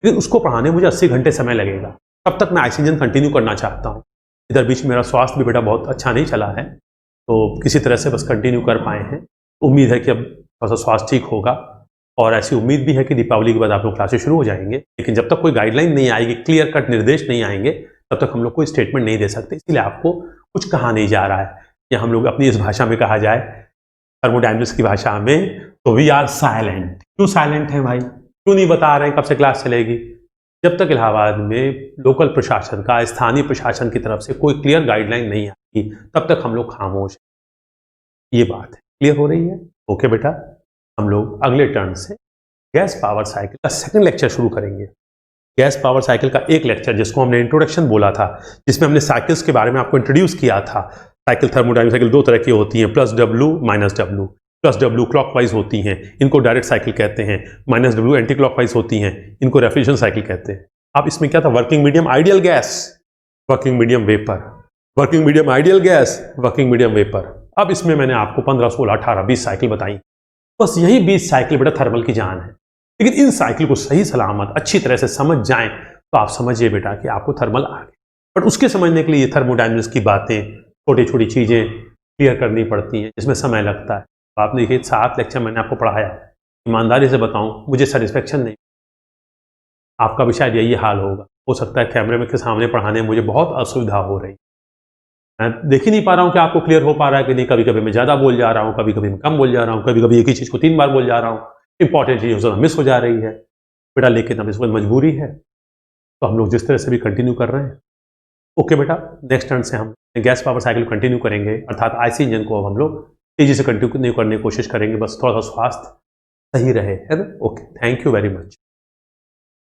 लेकिन उसको पढ़ाने में मुझे 80 घंटे समय लगेगा। तब तक मैं आईसी इंजन कंटिन्यू करना चाहता हूँ। इधर बीच में मेरा स्वास्थ्य भी बेटा बहुत अच्छा नहीं चला है, तो किसी तरह से बस कंटिन्यू कर पाए हैं। उम्मीद है कि अब थोड़ा सा स्वास्थ्य ठीक होगा, और ऐसी उम्मीद भी है कि दीपावली के बाद आप लोग क्लासेस शुरू हो जाएंगे। लेकिन जब तक कोई गाइडलाइन नहीं आएगी, क्लियर कट निर्देश नहीं आएंगे, तब तक हम लोग कोई स्टेटमेंट नहीं दे सकते। इसलिए आपको कुछ कहा नहीं जा रहा है, या हम लोग अपनी इस भाषा में कहा जाए, थर्मोडायनेमिक्स की भाषा में, तो वी आर साइलेंट। क्यों साइलेंट हैं भाई, क्यों नहीं बता रहे हैं कब से क्लास चलेगी? जब तक इलाहाबाद में लोकल प्रशासन का, स्थानीय प्रशासन की तरफ से कोई क्लियर गाइडलाइन नहीं आएगी, तब तक हम लोग खामोश हैं। ये बात है, क्लियर हो रही है? ओके बेटा, हम लोग अगले टर्न से गैस पावर साइकिल का सेकंड लेक्चर शुरू करेंगे। गैस पावर साइकिल का एक लेक्चर, जिसको हमने इंट्रोडक्शन बोला था, जिसमें हमने साइकिल्स के बारे में आपको इंट्रोड्यूस किया था। साइकिल, थर्मोडायनेमिक साइकिल 2 तरह की होती हैं, plus W minus W. Plus W clockwise होती हैं, इनको डायरेक्ट साइकिल कहते हैं। माइनस डब्ल्यू एंटी क्लॉकवाइज होती हैं, इनको रेफ्रिजरेशन साइकिल कहते हैं। अब इसमें क्या था? Working medium ideal gas, working medium vapour, working medium ideal gas, working medium vapour. अब इसमें मैंने आपको 15, 16, 18, 20 साइकिल बताई। बस यही 20 साइकिल बेटा थर्मल की जान है। लेकिन इन साइकिल को सही सलामत अच्छी तरह से समझ जाएं तो आप समझिए बेटा कि आपको थर्मल आ गए। बट उसके समझने के लिए थर्मोडायनेमिक्स की बातें, छोटी छोटी चीज़ें क्लियर करनी पड़ती हैं, जिसमें समय लगता है। तो आपने देखिए 7 लेक्चर मैंने आपको पढ़ाया, ईमानदारी से बताऊं मुझे सेटिस्फेक्शन नहीं। आपका भी शायद यही हाल होगा। हो सकता है कैमरे के सामने पढ़ाने में मुझे बहुत असुविधा हो रही, मैं देख ही नहीं पा रहा हूँ कि आपको क्लियर हो पा रहा है कि नहीं। कभी कभी मैं ज़्यादा बोल जा रहा हूँ, कभी कभी मैं कम बोल जा रहा हूँ, कभी कभी एक ही चीज़ को 3 बार बोल जा रहा हूँ, इंपॉर्टेंट चीज़ उसमें मिस हो जा रही है बेटा। लेकिन अब इसमें मजबूरी है, तो हम लोग जिस तरह से भी कंटिन्यू कर रहे हैं। ओके बेटा, नेक्स्ट टर्न से हम गैस पावर साइकिल कंटिन्यू करेंगे, अर्थात आईसी इंजन को अब हम लोग तेजी से कंटिन्यू करने की कोशिश करेंगे, बस थोड़ा सा स्वास्थ्य सही रहे, है ना। Okay, thank you very much.